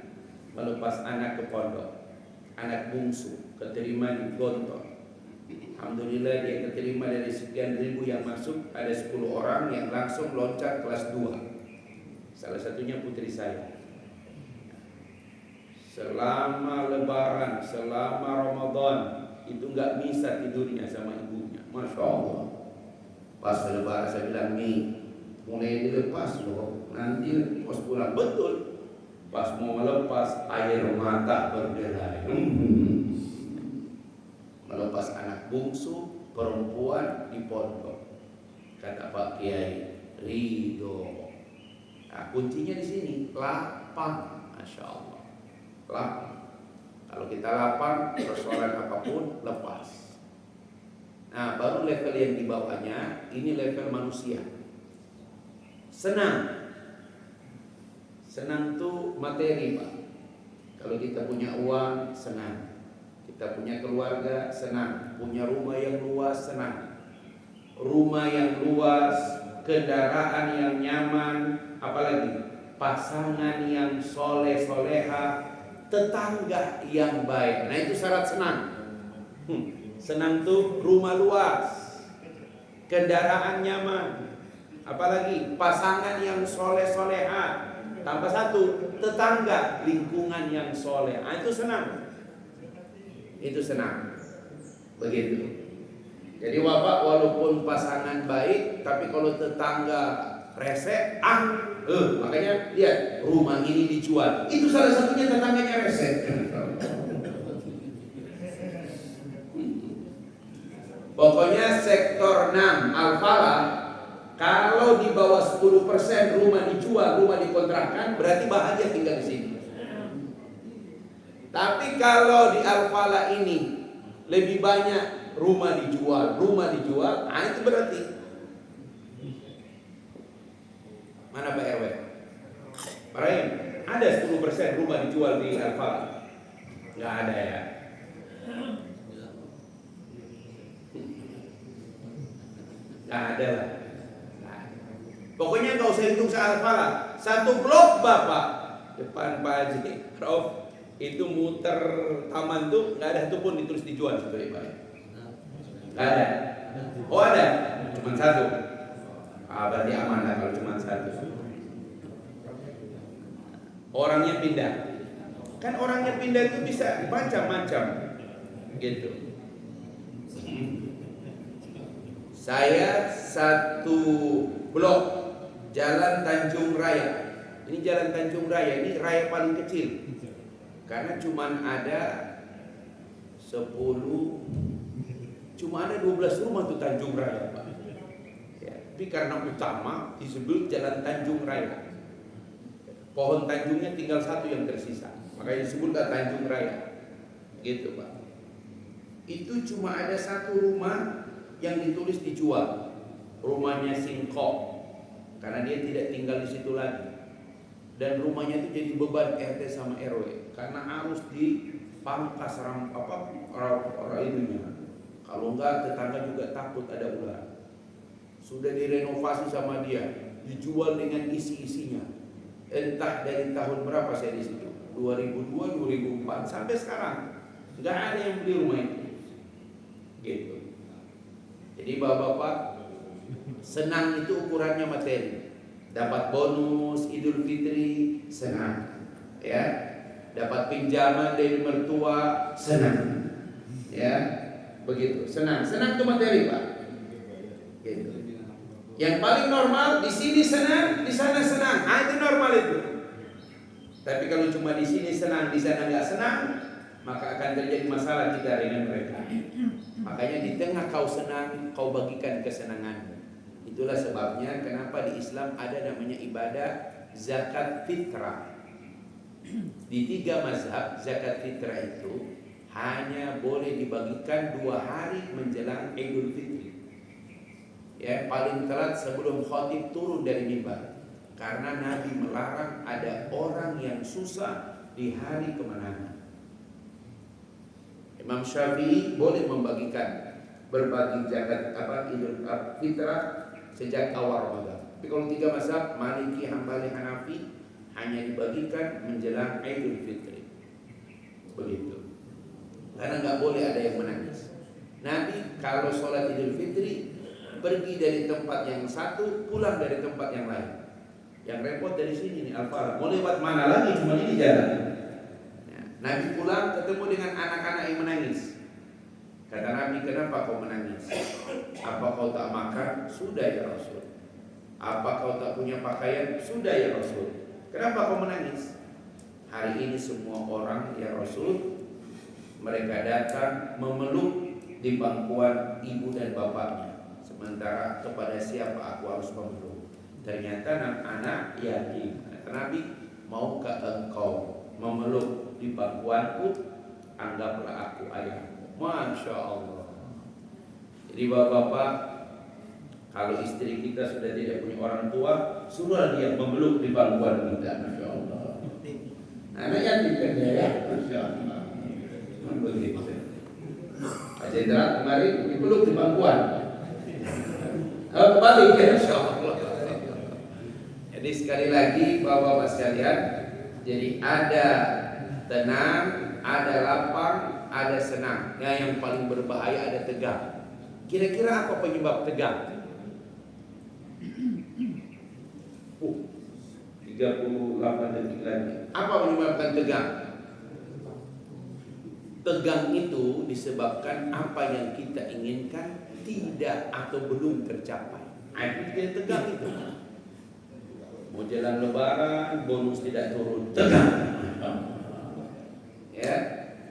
melepas anak ke pondok. Anak bungsu keterima di Gontor. Alhamdulillah dia keterima dari sekian ribu yang masuk, ada 10 orang yang langsung loncat kelas 2. Salah satunya putri saya. Selama lebaran, selama Ramadan itu nggak bisa tidurnya sama ibunya. Masya Allah. Pas lebaran saya bilang, nih mulai dilepas loh, nanti pas pulang. Betul. Pas mau melepas, air mata berderai. Melepas anak bungsu perempuan di pondok. Kata Pak Kiai, ridho. Nah, kuncinya di sini, lapang. Masya Allah. Lapang. Kalau kita lapang, persoalan apapun lepas. Nah, baru level yang di bawahnya, ini level manusia. Senang. Senang tuh materi, Pak. Kalau kita punya uang, senang. Kita punya keluarga, senang. Punya rumah yang luas, senang. Rumah yang luas, kendaraan yang nyaman, apalagi pasangan yang soleh-soleha, tetangga yang baik. Nah itu syarat senang. Senang tuh rumah luas, kendaraan nyaman, apalagi pasangan yang soleh-soleha. Tambah satu, tetangga, lingkungan yang soleh. Nah itu senang. Itu senang. Begitu. Jadi Bapak walaupun pasangan baik, tapi kalau tetangga rese, makanya lihat rumah ini dijual. Itu salah satunya tetangganya rese. Pokoknya sektor 6 Al-Falah, kalau di bawah 10% rumah dijual, rumah dikontrakkan, berarti bahagia tinggal di sini. Tapi kalau di Al-Falah ini lebih banyak rumah dijual, nah itu berarti mana Pak RW? Pak Rahim, ada 10% rumah dijual di Al-Falah? Nggak ada ya? Nggak ada lah. Pokoknya nggak usah hitung se-Al-Falah. Satu blok Bapak depan Pak Haji Rauf itu muter taman tuh nggak ada satu pun ditulis dijual situ ya Pak. Nggak ada. Oh ada, cuma satu. Berarti aman lah kalau cuma satu. Orangnya pindah. Kan orangnya pindah itu bisa macam-macam, gitu. Saya satu blok Jalan Tanjung Raya. Ini Jalan Tanjung Raya, ini raya paling kecil. Karena cuma ada 12 rumah tuh Tanjung Raya, Pak. Ya, tapi karena utama disebut Jalan Tanjung Raya. Pohon Tanjungnya tinggal satu yang tersisa, makanya disebutlah Tanjung Raya. Gitu, Pak. Itu cuma ada satu rumah yang ditulis dijual. Rumahnya Singkok. Karena dia tidak tinggal di situ lagi. Dan rumahnya itu jadi beban RT sama RW karena harus dipangkas orang ininya. Kalau enggak tetangga juga takut ada ular. Sudah direnovasi sama dia, dijual dengan isi-isinya. Entah dari tahun berapa saya di situ, 2002, 2004 sampai sekarang nggak ada yang beli rumah itu. Gitu. Jadi bapak-bapak, senang itu ukurannya materi. Dapat bonus Idul Fitri, senang. Ya. Dapat pinjaman dari mertua, senang. Ya. Begitu, senang. Senang itu materi, Pak. Gitu. Yang paling normal di sini senang, di sana senang. Itu normal itu. Tapi kalau cuma di sini senang, di sana nggak senang, maka akan terjadi masalah kita dengan mereka. Makanya di tengah kau senang, kau bagikan kesenanganmu. Itulah sebabnya kenapa di Islam ada namanya ibadah zakat fitrah. Di 3 mazhab zakat fitrah itu hanya boleh dibagikan 2 hari menjelang Idul Fitri. Ya, paling telat sebelum khatib turun dari mimbar. Karena Nabi melarang ada orang yang susah di hari kemenangan. Imam Syafi'i boleh membagikan berbagi zakat Idul Fitrah sejak awal Ramadan. Tapi kalau 3 mazhab Maliki, Hambali, Hanafi hanya dibagikan menjelang Idul Fitri. Begitu. Karena nggak boleh ada yang menangis. Nabi kalau sholat Idul Fitri pergi dari tempat yang satu, pulang dari tempat yang lain. Yang repot dari sini nih Al-Farah. Mau lewat mana lagi? Cuma ini jalan. Nabi pulang ketemu dengan anak-anak yang menangis. Kata Nabi, kenapa kau menangis? Apa kau tak makan? Sudah ya Rasul. Apa kau tak punya pakaian? Sudah ya Rasul. Kenapa kau menangis? Hari ini semua orang ya Rasul, mereka datang memeluk di bangkuan ibu dan bapaknya. Sementara kepada siapa aku harus memeluk? Ternyata anak-anak yatim. Kata Nabi, maukah engkau memeluk di bangkuanku? Anggaplah aku ayahmu. Masya Allah. Jadi bapak-bapak, kalau istri kita sudah tidak punya orang tua, suruh dia memeluk di bangkuan kita. Masya Allah. Anak yatim kan dia ya. Masya Allah. Begitu. Pak Jenderal kemarin dipeluk di bangkuan. Kembali ke Masya Allah. Jadi sekali lagi bapak-bapak sekalian, jadi ada tenang, ada lapang, ada senang. Yang paling berbahaya ada tegang. Kira-kira apa penyebab tegang? 38 detik lagi. Apa menyebabkan tegang? Tegang itu disebabkan apa yang kita inginkan tidak atau belum tercapai. Itu dia tegang itu. Mau jalan lebaran, bonus tidak turun, tegang. Ya,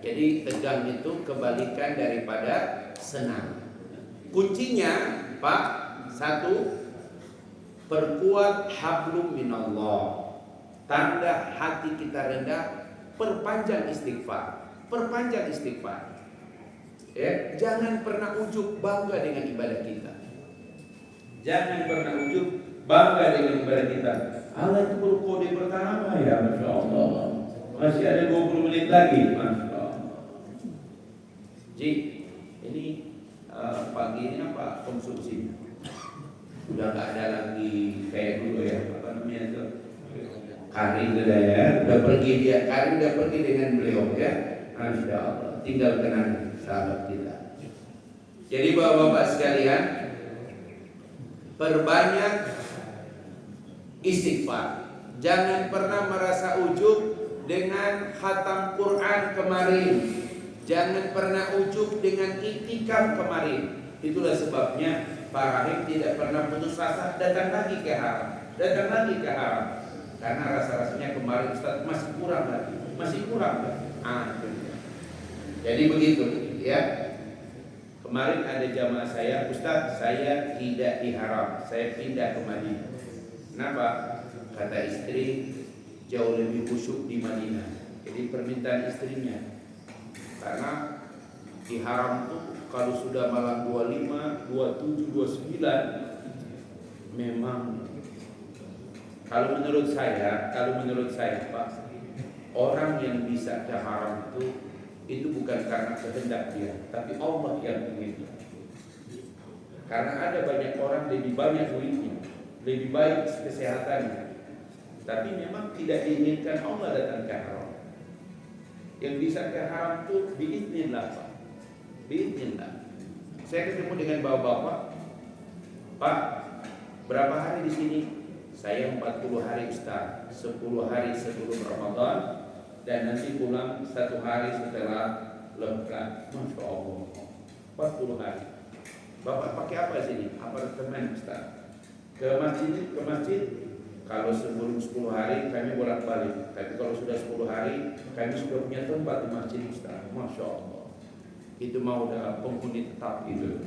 jadi tegang itu kebalikan daripada senang. Kuncinya, Pak, 1, perkuat hablum minallah. Tanda hati kita rendah, perpanjang istighfar. Perpanjang istighfar. Ya, jangan pernah ujub bangga dengan ibadah kita. Jangan pernah ujub bangga dengan ibadah kita. Allah itu berkode pertama ya, Masya Allah. Masih ada 20 menit lagi, Masya Allah. Ji, ini pagi ini apa konsumsinya? Udah nggak ada lagi kayak dulu ya, apa namanya itu? Kari sudah ya, udah pergi dia, Kari udah pergi dengan beliau ya. Masya Allah, tinggal kenang sahabat kita. Jadi bapak-bapak sekalian, perbanyak istighfar. Jangan pernah merasa ujub dengan khatam Quran kemarin. Jangan pernah ujub dengan iktikaf kemarin. Itulah sebabnya Pak Rahim tidak pernah putus asa datang lagi ke haram. Datang lagi ke haram. Karena rasa-rasanya kemarin Ustaz masih kurang lagi. Masih kurang lagi. Jadi begitu ya. Kemarin ada jamaah saya, Ustaz saya tidak di haram, saya pindah ke Madinah. Kenapa? Kata istri jauh lebih khusyuk di Madinah. Jadi permintaan istrinya, karena di haram tuh kalau sudah malam 25, 27, 29 memang kalau menurut saya Pak, orang yang bisa ke haram itu bukan karena kehendak dia, tapi Allah yang ingin. Karena ada banyak orang lebih banyak duitnya, lebih baik kesehatannya, tapi memang tidak diinginkan Allah datang ke haram. Yang bisa ke haram itu biiznillah Pak. Biiznillah. Saya ketemu dengan bapak-bapak, Pak, berapa hari di sini? Saya 40 hari Ustaz, 10 hari sebelum Ramadan, dan nanti pulang 1 hari setelah lebaran. Masya Allah, 40 hari. Bapak pakai apa sini? Apartemen Ustaz. ke masjid. Kalau sebelum 10 hari kami bolak-balik, tapi kalau sudah 10 hari kami sudah punya tempat di masjid Ustaz. Masya Allah. Itu mau udah penghuni tetap itu.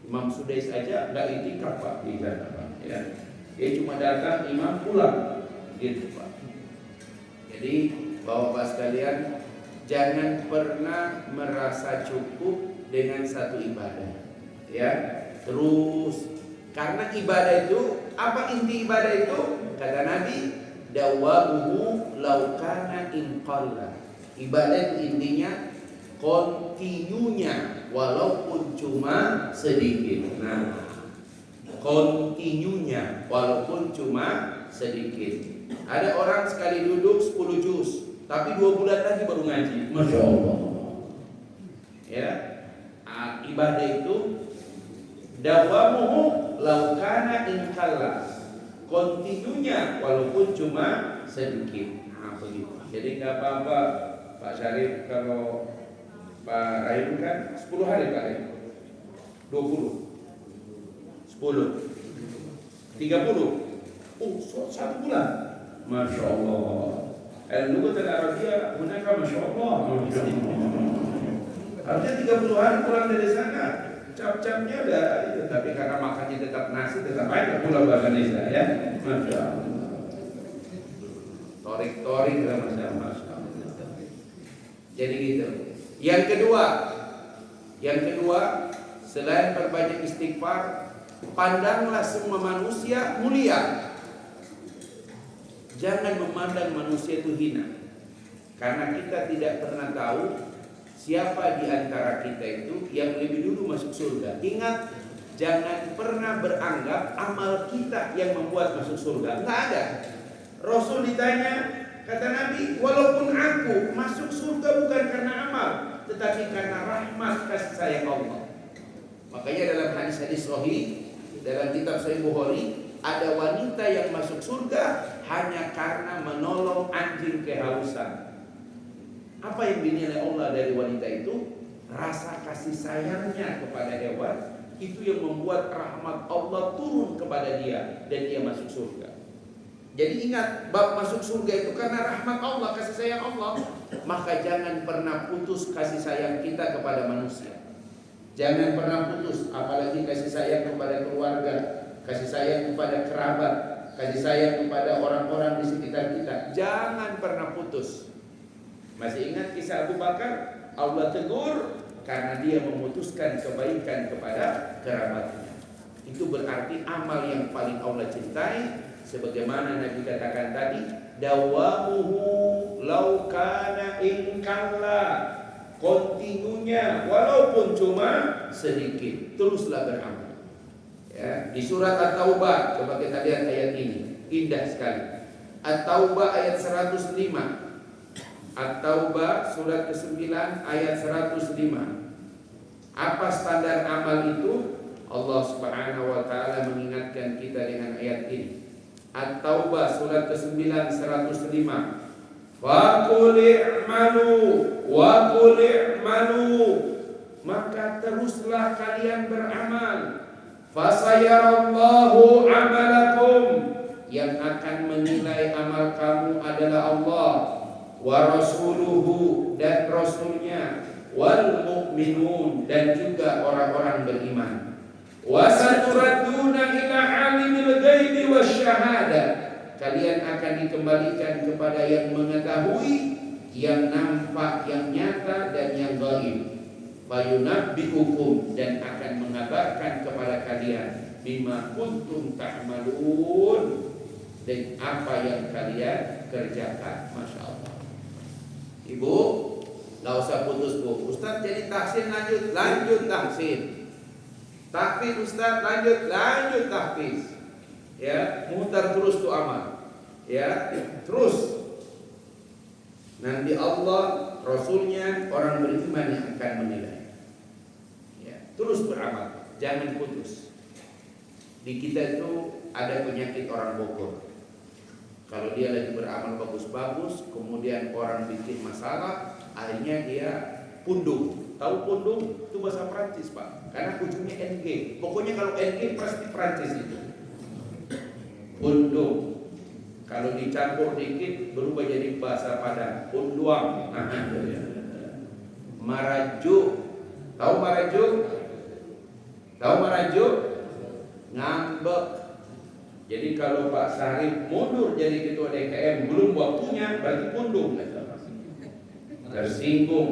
Imam Sudais aja nggak itikaf Pak di sana Pak. Ya. Dia cuma datang, imam pulang, gitu Pak. Jadi Bapak sekalian, jangan pernah merasa cukup dengan satu ibadah, ya. Terus, karena ibadah itu, apa inti ibadah itu? Kata Nabi, dawamuhu laukana inqalla. Ibadah itu intinya kontinunya, walaupun cuma sedikit. Nah, kontinunya, walaupun cuma sedikit. Ada orang sekali duduk 10 juz, tapi 2 bulan lagi baru ngaji. Masya Allah. Ya, ibadah itu dawamuhu laukana inqalla. Kontinunya walaupun cuma sedikit. Nah, begitu. Jadi nggak apa-apa Pak Syarif kalau Pak Rahim kan 10 hari Pak Rahim, 20, 10, 30. Oh, 1 bulan. Masya Allah. Al-Lughat al-Arabiyah hunaka Masya Allah. Harusnya 30 hari pulang dari sana. Cap-capnya udah itu, tapi karena makannya tetap nasi, tetap aja pulang bahasa Indonesia ya. Masya Allah. Torik-torik dalam Masya Allah. Jadi gitu. Yang kedua, selain berbanyak istighfar, pandanglah semua manusia mulia. Jangan memandang manusia itu hina. Karena kita tidak pernah tahu siapa di antara kita itu yang lebih dulu masuk surga. Ingat, jangan pernah beranggap amal kita yang membuat masuk surga. Enggak ada. Rasul ditanya, kata Nabi, walaupun aku masuk surga bukan karena amal, tetapi karena rahmat kasih sayang Allah. Makanya dalam hadis-hadis sahih, dalam kitab Sahih Bukhari, ada wanita yang masuk surga hanya karena menolong anjing kehausan. Apa yang dinilai Allah dari wanita itu? Rasa kasih sayangnya kepada hewan. Itu yang membuat rahmat Allah turun kepada dia dan dia masuk surga. Jadi ingat, bab masuk surga itu karena rahmat Allah, kasih sayang Allah. Maka jangan pernah putus kasih sayang kita kepada manusia. Jangan pernah putus, apalagi kasih sayang kepada keluarga, kasih sayang kepada kerabat, kasih sayang kepada orang-orang di sekitar kita. Jangan pernah putus. Masih ingat kisah Abu Bakar? Allah tegur karena dia memutuskan kebaikan kepada kerabatnya. Itu berarti amal yang paling Allah cintai. Sebagaimana Nabi katakan tadi, dawamuhu laukana inqalla. Kontinunya walaupun cuma sedikit, teruslah beramal. Ya, di surat At-Taubah, coba kita lihat ayat ini, indah sekali. At-Taubah ayat 105. At-Taubah surat ke-9 ayat 105. Apa standar amal itu? Allah Subhanahu wa taala mengingatkan kita dengan ayat ini. At-Taubah surat ke-9 105. Wa qul i'malu wa qul i'malu, maka teruslah kalian beramal. Fasayarallahu amalakum, yang akan menilai amal kamu adalah Allah, wa rasuluhu, dan rasulnya, wal mu'minun, dan juga orang-orang beriman. Wa saturadduna ila alimil ghaibi wasyahadah, kalian akan dikembalikan kepada yang mengetahui, yang nampak, yang nyata, dan yang gaib. Fayunabbi'ukum, dan akan mengabarkan kepada kalian bima kuntum ta'malun, dan apa yang kalian kerjakan. Masya Allah. Ibu, gak usah putus Bu. Ustaz jadi tahsin, lanjut tahsin. Tahfiz Ustaz, lanjut tahfiz. Ya, mutar terus tuh amal. Ya, terus. Nanti Allah, Rasulnya, orang beriman yang akan menilai. Ya, terus beramal, jangan putus. Di kita itu ada penyakit orang Bogor. Kalau dia lagi beramal bagus-bagus, kemudian orang bikin masalah, akhirnya dia pundung. Tahu pundung? Itu bahasa Prancis Pak. Karena ujungnya NG. Pokoknya kalau NG pasti Prancis itu. Pundung. Kalau dicampur dikit berubah jadi bahasa Padang. Punduang. Marajuk. Tahu marajuk? Tahu marajuk? Ngambek. Jadi kalau Pak Sarif mundur jadi ketua DKM belum waktunya, berarti pundung. Tersinggung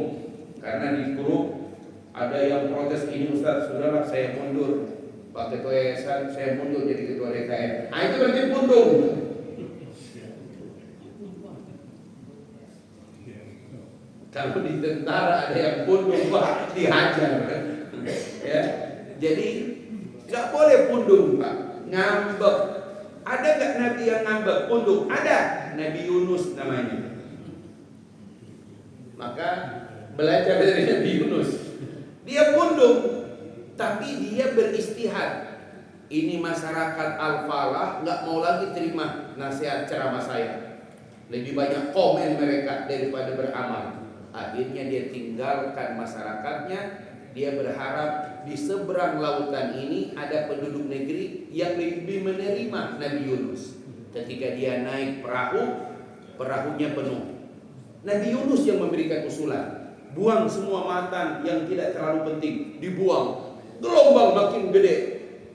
karena di grup ada yang protes, ini Ustaz, sudahlah saya mundur. Pak Ketua Yayasan, saya mundur jadi ketua DKM. Nah itu berarti pundung. Kalau di tentara ada yang pundung, Pak, dihajar. Ya, jadi nggak boleh pundung, Pak. Ngambek. Ada nggak Nabi yang ngambek pundung? Ada. Nabi Yunus namanya. Maka belajar dari Nabi Yunus. Dia pundung, tapi dia beristihad. Ini masyarakat Al-Falah nggak mau lagi terima nasihat ceramah saya. Lebih banyak komen mereka daripada beramal. Akhirnya dia tinggalkan masyarakatnya. Dia berharap di seberang lautan ini ada penduduk negeri yang lebih menerima Nabi Yunus. Ketika dia naik perahu, perahunya penuh. Nabi Yunus yang memberikan usulan. Buang semua matan yang tidak terlalu penting, dibuang. Gelombang makin gede.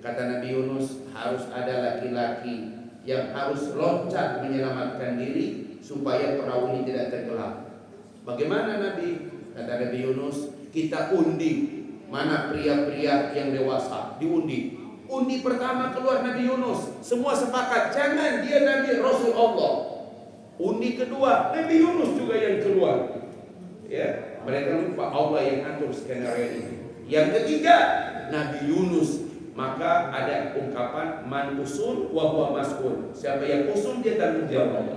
Kata Nabi Yunus, harus ada laki-laki yang harus loncat menyelamatkan diri supaya perahu ini tidak tenggelam. Bagaimana Nabi? Kata Nabi Yunus, kita undi mana pria-pria yang dewasa, diundi. Undi pertama keluar Nabi Yunus, semua sepakat jangan dia Nabi Rasul Allah. Undi kedua Nabi Yunus juga yang keluar. Ya, mereka lupa Allah yang atur skenario ini. Yang ketiga Nabi Yunus. Maka ada ungkapan man usul wa huwa mas'ul. Siapa yang usul dia tanggung jawab.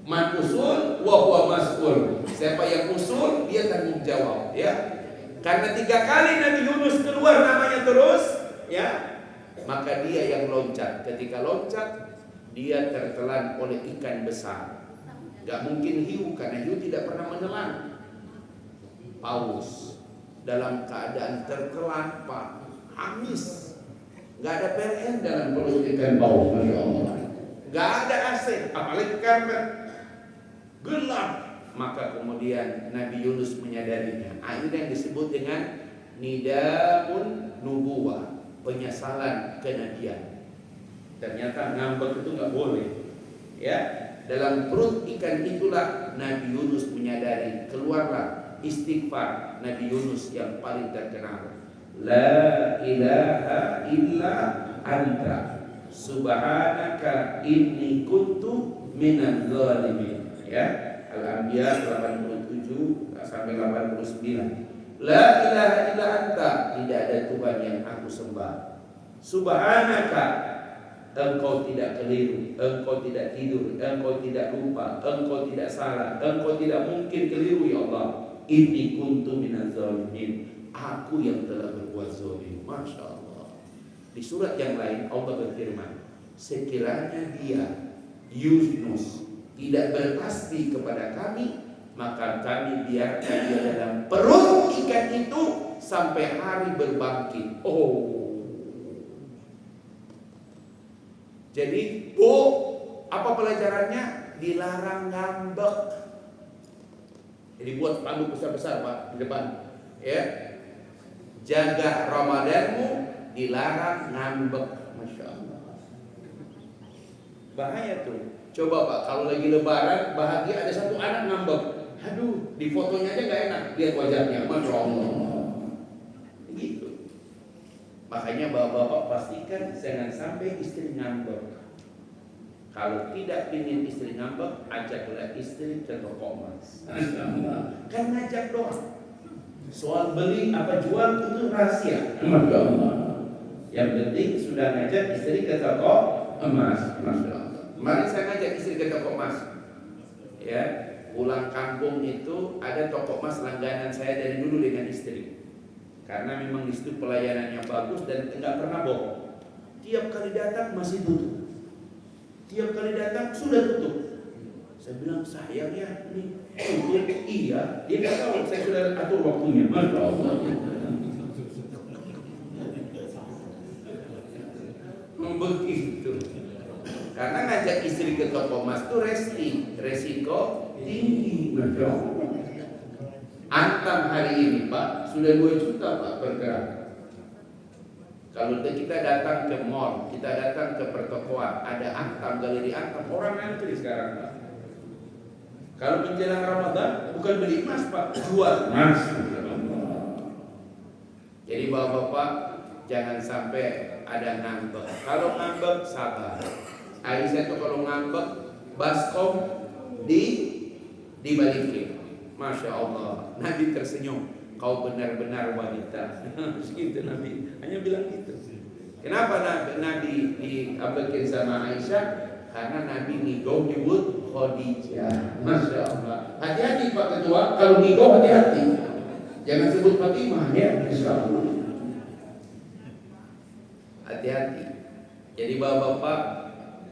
Man usul wa huwa mas'ul. Siapa yang usul dia tanggung jawab, ya. Karena 3 kali Nabi Yunus keluar namanya terus, ya. Maka dia yang loncat. Ketika loncat dia tertelan oleh ikan besar. Gak mungkin hiu karena hiu tidak pernah menelan. Paus dalam keadaan tertelan, Pak, amis. Gak ada PLN dalam perut ikan paus, Masya Allah. Gak ada AC, apalagi karpet. Gelap. Maka kemudian Nabi Yunus menyadarinya. Akhirnya yang disebut dengan nidaun nubuwah, penyesalan kenabian. Ternyata ngambek itu gak boleh, ya. Dalam perut ikan itulah Nabi Yunus menyadari, keluarlah istighfar Nabi Yunus yang paling terkenal. La ilaha illa anta subhanaka inni kuntu minadz zalimin. Ya, Al-Anbiya 87 sampai 89. La ilaha illa anta, tidak ada Tuhan yang aku sembah. Subhanaka, engkau tidak keliru, engkau tidak tidur, engkau tidak lupa, engkau tidak salah, engkau tidak mungkin keliru ya Allah. Inni kuntu minadz zalimin, aku yang telah berbuat zalim. Masya Allah. Di surat yang lain Allah berfirman, sekiranya dia Yunus tidak berpasti kepada kami, maka kami biarkan dia dalam perut ikan itu sampai hari berbangkit. Jadi, apa pelajarannya? Dilarang ngambek. Jadi buat spanduk besar-besar, Pak, di depan. Ya. Jaga Ramadanmu, dilarang ngambek. Masya Allah. Bahaya tuh. Coba Pak, kalau lagi lebaran bahagia ada satu anak ngambek. Aduh, di fotonya aja gak enak lihat wajahnya. Masya Allah. Gitu. Makanya bapak-bapak pastikan jangan sampai istri ngambek. Kalau tidak ingin istri ngambek, ajaklah istri ke toko emas. Kan ngajak doang. Soal beli apa jual itu rahasia. Yang penting sudah ngajak istri ke toko emas. Kemarin saya ngajak istri ke toko emas. Ya, pulang kampung itu ada toko emas langganan saya dari dulu dengan istri. Karena memang di situ pelayanannya bagus dan enggak pernah bohong. Tiap kali datang masih tutup. Tiap kali datang sudah tutup. Saya bilang sayang ya, ini tutup. Iya, dia nggak tahu saya sudah atur waktunya. Masya Allah. Begitu. istri ke toko emas itu resiko tinggi. Masya Allah. Antam hari ini Pak sudah 2 juta Pak bergerak. Kalau kita datang ke mall, kita datang ke pertokoan, ada antam, galeri antam, orang antri sekarang Pak. Kalau menjelang Ramadan bukan beli emas Pak, jual emas. Jadi bapak-bapak jangan sampai ada ngambek. Kalau ngambek sabar. Aisyah itu kalau ngambek baskom dibalikin. Masya Allah. Nabi tersenyum. Kau benar-benar wanita. Gitu Nabi. Hanya bilang gitu. Kenapa Nabi diambekin sama Aisyah? Karena Nabi ngigau nyebut Khadijah. Masya Allah. Hati-hati Pak Ketua. Kalau ngigau hati-hati. Jangan sebut Fatimah ya. Insya Allah. Hati-hati. Jadi bapak-bapak,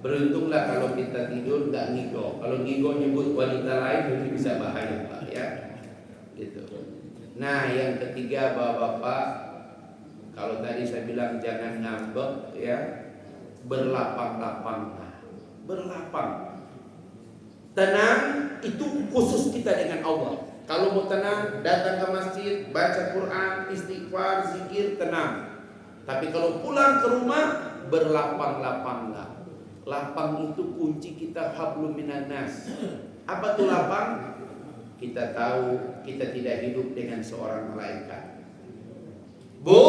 beruntunglah kalau kita tidur nggak ngigo. Kalau ngigo nyebut wanita lain itu bisa bahaya Pak ya. Gitu. Nah yang ketiga bapak-bapak, kalau tadi saya bilang jangan ngambek ya, berlapang-lapanglah. Berlapang. Tenang itu khusus kita dengan Allah. Kalau mau tenang, datang ke masjid, baca Quran, istighfar, zikir, tenang. Tapi kalau pulang ke rumah, berlapang-lapanglah. Lapang itu kunci kita, hablum minan nas. Apa tuh lapang? Kita tahu kita tidak hidup dengan seorang malaikat. Bu,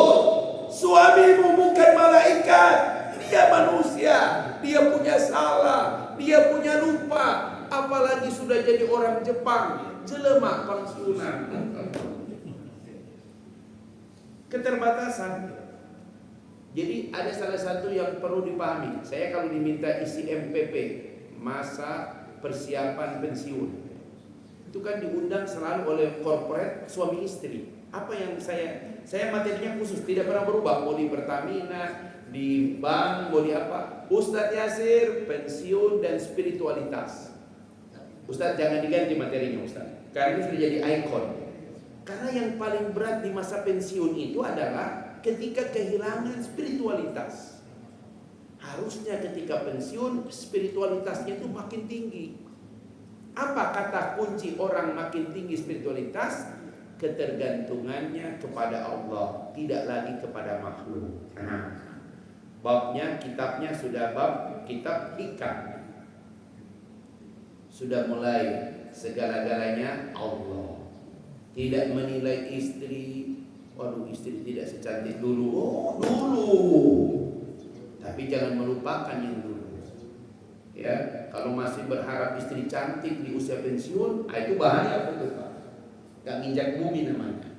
suamimu bukan malaikat. Dia manusia, dia punya salah, dia punya lupa. Apalagi sudah jadi orang Jepang, jelema pensiunan. Keterbatasan. Jadi ada salah satu yang perlu dipahami. Saya kalau diminta isi MPP, masa persiapan pensiun, itu kan diundang selalu oleh corporate suami istri. Apa yang saya materinya khusus, tidak pernah berubah. Mau di Pertamina, di bank, mau di apa. Ustadz Yasir, pensiun dan spiritualitas. Ustadz jangan diganti materinya Ustadz, karena itu sudah jadi ikon. Karena yang paling berat di masa pensiun itu adalah ketika kehilangan spiritualitas. Harusnya ketika pensiun spiritualitasnya itu makin tinggi. Apa kata kunci orang makin tinggi spiritualitas? Ketergantungannya kepada Allah, tidak lagi kepada makhluk. Nah, babnya, kitabnya sudah bab kitab ikan. Sudah mulai segala-galanya Allah. Tidak menilai istri, waduh istri tidak secantik dulu. Oh dulu. Tapi jangan melupakan yang dulu. Ya, kalau masih berharap istri cantik di usia pensiun, itu bahaya betul Pak. Gak nginjak bumi namanya.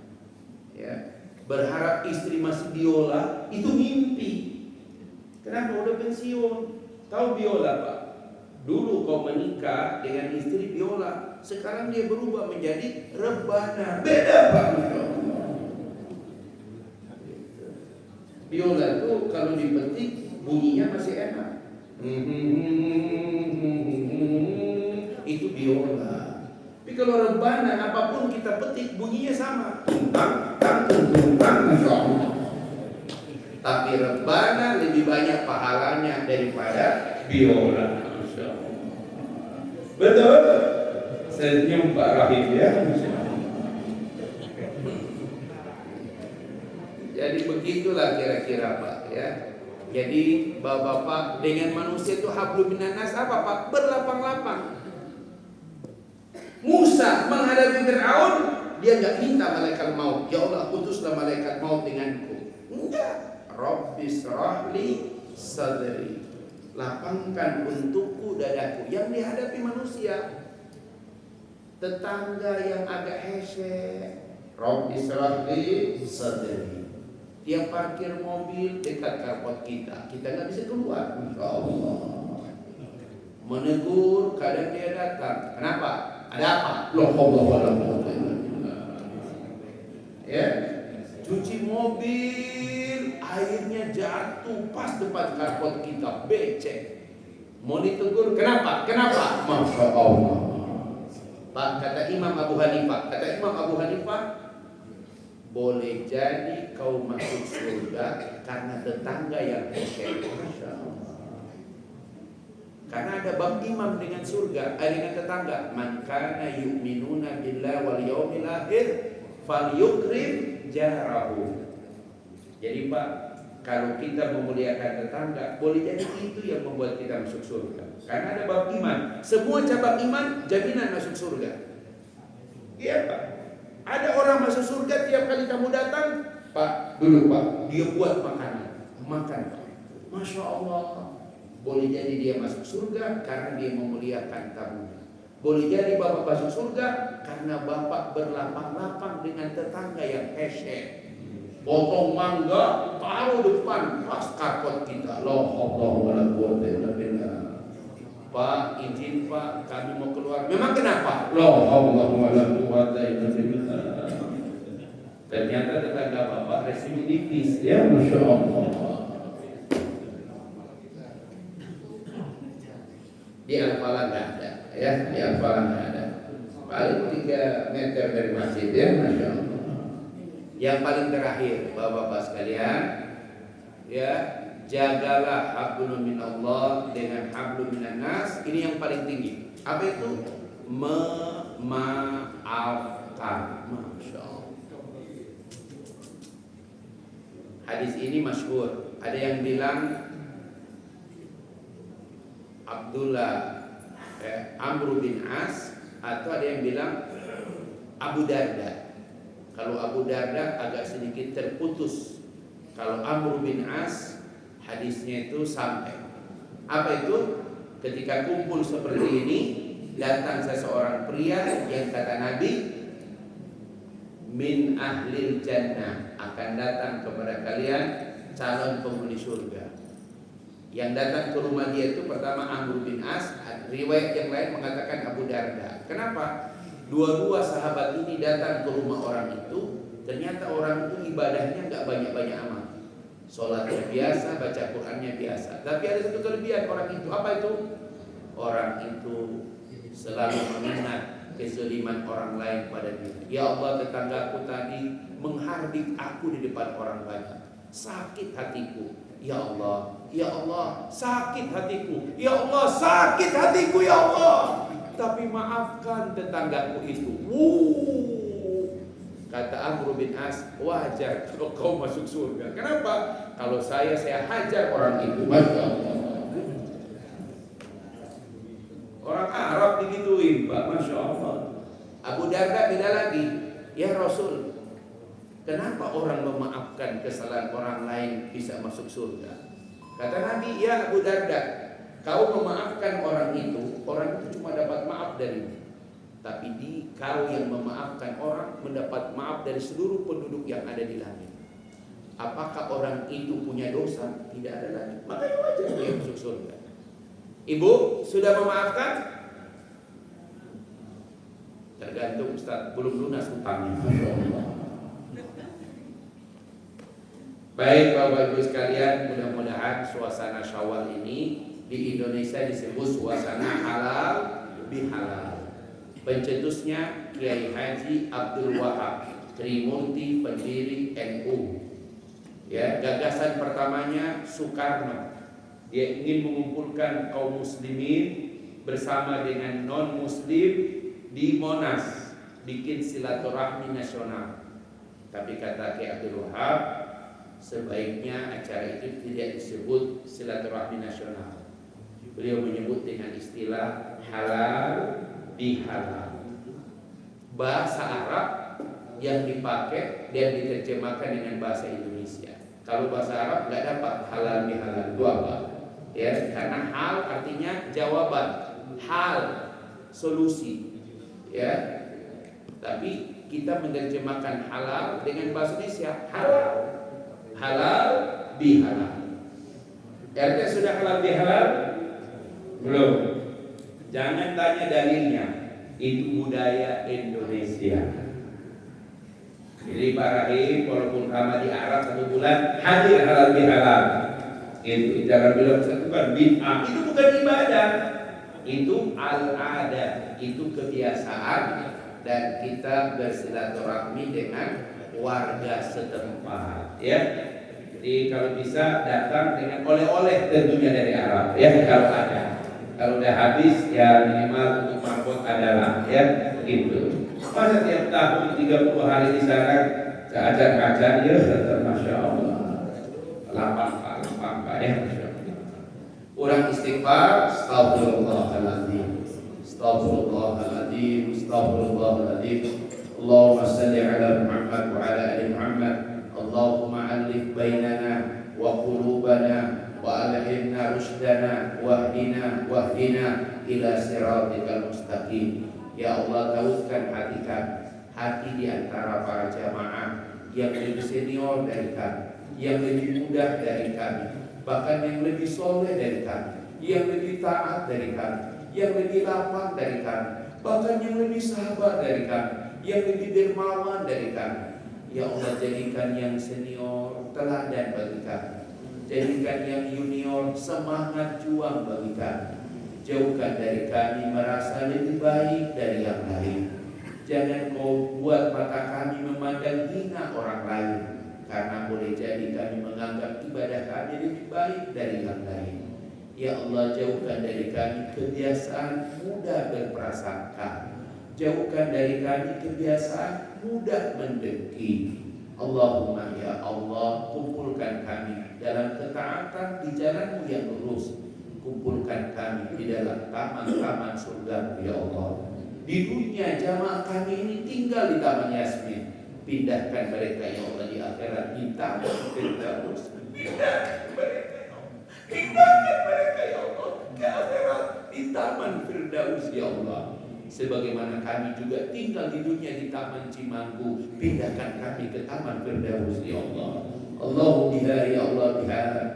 Ya, berharap istri masih biola itu mimpi. Kenapa udah pensiun? Tahu biola Pak? Dulu kau menikah dengan istri biola, sekarang dia berubah menjadi rebana. Beda Pak. Biola itu kalau dipetik bunyinya masih enak. Itu biola. Tapi kalau rebana apapun kita petik bunyinya sama. Tapi rebana lebih banyak pahalanya daripada biola. Betul? Senyum Pak Rahim ya. Jadi begitulah kira-kira Pak ya. Jadi bapak-bapak dengan manusia itu hablum minan nas apa Pak? Berlapang-lapang. Musa menghadapi Fir'aun, dia enggak minta malaikat maut. Ya Allah, utuslah malaikat maut denganku. Enggak. Rabbis rahli sadri. Lapangkan untukku dadaku. Yang dihadapi manusia, tetangga yang agak hese, Rabbis rahli sadri. Dia parkir mobil dekat karpot kita nggak bisa keluar. Insya Allah. Menegur, kadang dia datang. Kenapa? Ada apa? Loh, ya, cuci mobil, airnya jatuh pas depan karpot kita, becek. Mau ditegur, kenapa? Kenapa? Masya Allah. Pak, kata Imam Abu Hanifah, boleh jadi kau masuk surga karena tetangga yang hese. Karena ada bab iman dengan surga, dengan tetangga. Man kana yu'minuna billahi wal yawmil akhir falyukrim jarahu. Jadi Pak, kalau kita memuliakan tetangga, boleh jadi itu yang membuat kita masuk surga. Karena ada bab iman. Semua cabang iman jaminan masuk surga. Iya Pak. Ada orang masuk surga tiap kali kamu datang, Pak, dulu Pak, dia buat makanan, makan Pak. Masya Allah. Boleh jadi dia masuk surga karena dia memuliakan tamunya. Boleh jadi Bapak masuk surga karena Bapak berlapang-lapang dengan tetangga yang hesek. Potong mangga, taruh depan pas kapot kita. Allah Pak, izin Pak, kami mau keluar. Memang kenapa? Ternyata tetangga Bapak residivis. Ya, Masya Allah. Di Al-Falah nggak ada, ya. Di Al-Falah nggak ada. Paling 3 meter dari masjid, ya, Masya Allah. Yang paling terakhir, Bapak-bapak sekalian, ya, jagalah hablum minallah dengan hablum minannas. Ini yang paling tinggi. Apa itu? Memaafkan. Masya Allah. Hadis ini masyhur. Ada yang bilang Abdullah Amr bin As, atau ada yang bilang Abu Darda. Kalau Abu Darda agak sedikit terputus. Kalau Amr bin As hadisnya itu sampai. Apa itu? Ketika kumpul seperti ini, datang seseorang pria yang kata Nabi, min ahlil jannah, akan datang kepada kalian calon penghuni surga. Yang datang ke rumah dia itu pertama Amr bin As, riwayat yang lain mengatakan Abu Darda. Kenapa? Dua-dua sahabat ini datang ke rumah orang itu, ternyata orang itu ibadahnya nggak banyak-banyak amat. Sholatnya biasa, baca Qur'annya biasa. Tapi ada satu kelebihan orang itu. Apa itu? Orang itu selalu mengingat kezaliman orang lain pada dia. Ya Allah, tetanggaku tadi menghardik aku di depan orang banyak. Sakit hatiku. Ya Allah, ya Allah, sakit hatiku. Ya Allah, sakit hatiku, ya Allah. Tapi maafkan tetanggaku itu. Kata Amr bin As, wajar kalau kau masuk surga. Kenapa? Kalau saya hajar orang itu. Masya Allah. Orang Arab digituin, Pak. Masya Allah. Abu Darda beda lagi. Ya Rasul, kenapa orang memaafkan kesalahan orang lain bisa masuk surga? Kata Nabi, ya Abu Darda, kau memaafkan orang itu cuma dapat maaf darimu. Tapi kau yang memaafkan orang mendapat maaf dari seluruh penduduk yang ada di langit. Apakah orang itu punya dosa? Tidak ada lagi. Makanya wajar dia masuk surga. Ibu sudah memaafkan? Tergantung Ustaz, belum lunas hutangnya. Masya Allah. Baik Bapak Ibu sekalian, mudah-mudahan suasana Syawal ini di Indonesia disebut suasana halal bihalal. Pencetusnya Kiai Haji Abdul Wahab Trimurti, pendiri NU. Ya, gagasan pertamanya Soekarno. Dia ingin mengumpulkan kaum muslimin bersama dengan non-muslim di Monas, bikin silaturahmi nasional. Tapi kata Kiai Abdul Wahab, sebaiknya acara itu tidak disebut silaturahmi nasional. Beliau menyebut dengan istilah halal bihalal. Bahasa Arab yang dipakai dan diterjemahkan dengan bahasa Indonesia. Kalau bahasa Arab nggak dapat halal bihalal itu apa? Ya, karena hal artinya jawaban, hal solusi. Ya, tapi kita menerjemahkan halal dengan bahasa Indonesia halal, halal bihalal. Artinya sudah halal bihalal? Belum. Jangan tanya dalilnya. Itu budaya Indonesia. Jadi Pak Rahim walaupun lama di Arab 1 bulan hadir halal bihalal. Itu jangan bilang itu kan bid'ah. Itu bukan ibadah. Itu al-adah, itu kebiasaan, dan kita bersilaturahmi dengan warga setempat, ya. Jadi kalau bisa datang dengan oleh-oleh tentunya dari Arab, ya kalau ada. Kalau udah habis ya minimal untuk mangkot adalah ya gitu. Masa tiap tahun 30 hari di sana keajar-ajar ya masya Allah. Lapang ya masya Allah. Orang istighfar, astagfirullahaladzim, astagfirullahaladzim, astagfirullahaladzim. Allahumma salli ala Muhammad wa ala ali Muhammad. Allahumma alif bainana wa qulubana wa alhimna rushdana wahdina ila siratikal mustaqim. Ya Allah, tautkan hati di antara para jamaah yang lebih senior dari kami, yang lebih muda dari kami, bahkan yang lebih soleh dari kami, yang lebih taat dari kami, yang lebih lapang dari kami, bahkan yang lebih sabar dari kami, yang lebih dermawan dari kami. Ya Allah, jadikan yang senior teladan bagi kami, jadikan yang junior semangat juang bagi kami. Jauhkan dari kami merasa lebih baik dari yang lain. Jangan kau buat mata kami memandang hina orang lain, karena boleh jadi kami menganggap ibadah kami lebih baik dari yang lain. Ya Allah, jauhkan dari kami kebiasaan mudah berprasangka, jauhkan dari kami kebiasaan mudah mendengki. Allahumma ya Allah, kumpulkan kami dalam ketaatan di jalan-Mu yang lurus. Kumpulkan kami di dalam taman-taman surga ya Allah. Di dunia jamaah kami ini tinggal di Taman Yasmin. Pindahkan mereka ya Allah di akhirat di Taman Firdaus. Pindahkan mereka ya Allah ke akhirat di Taman Firdaus ya Allah. Sebagaimana kami juga tinggal di dunia di Taman Cimanggu, pindahkan kami ke Taman Firdaus ya Allah. Allahu biha ya Allah biha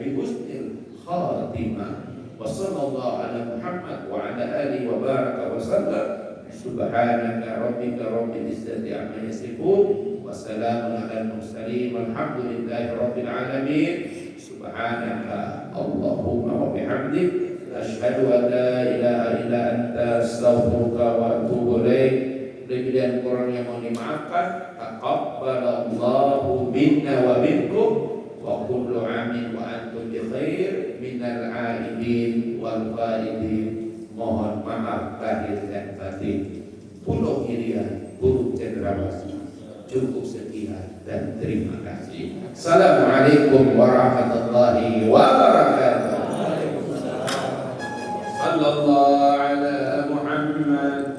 bi husnil khatimah. Wa sallallahu ala Muhammad wa ala alihi wa baraka wa sallam. Subhanaka rabbika rabbil izzati amma yasifun wa salamun alal mursalin walhamdulillahi rabbil alamin. Subhanaka Allahumma wa bihamdik asyhadu an la ilaha illa anta astaghfiruka wa atubu ilaik. Lebih dan kurang yang mau dimaafkan, taqabbalallahu minna wa minkum wa kullu amin wa antum bi khair minal aidin wal faidin. Mohon maaf lahir dan batin. Pulau Irian, Bukit Cendrawasih. Cukup sekian dan terima kasih. Assalamualaikum warahmatullahi wabarakatuh. Sallallahu ala Muhammad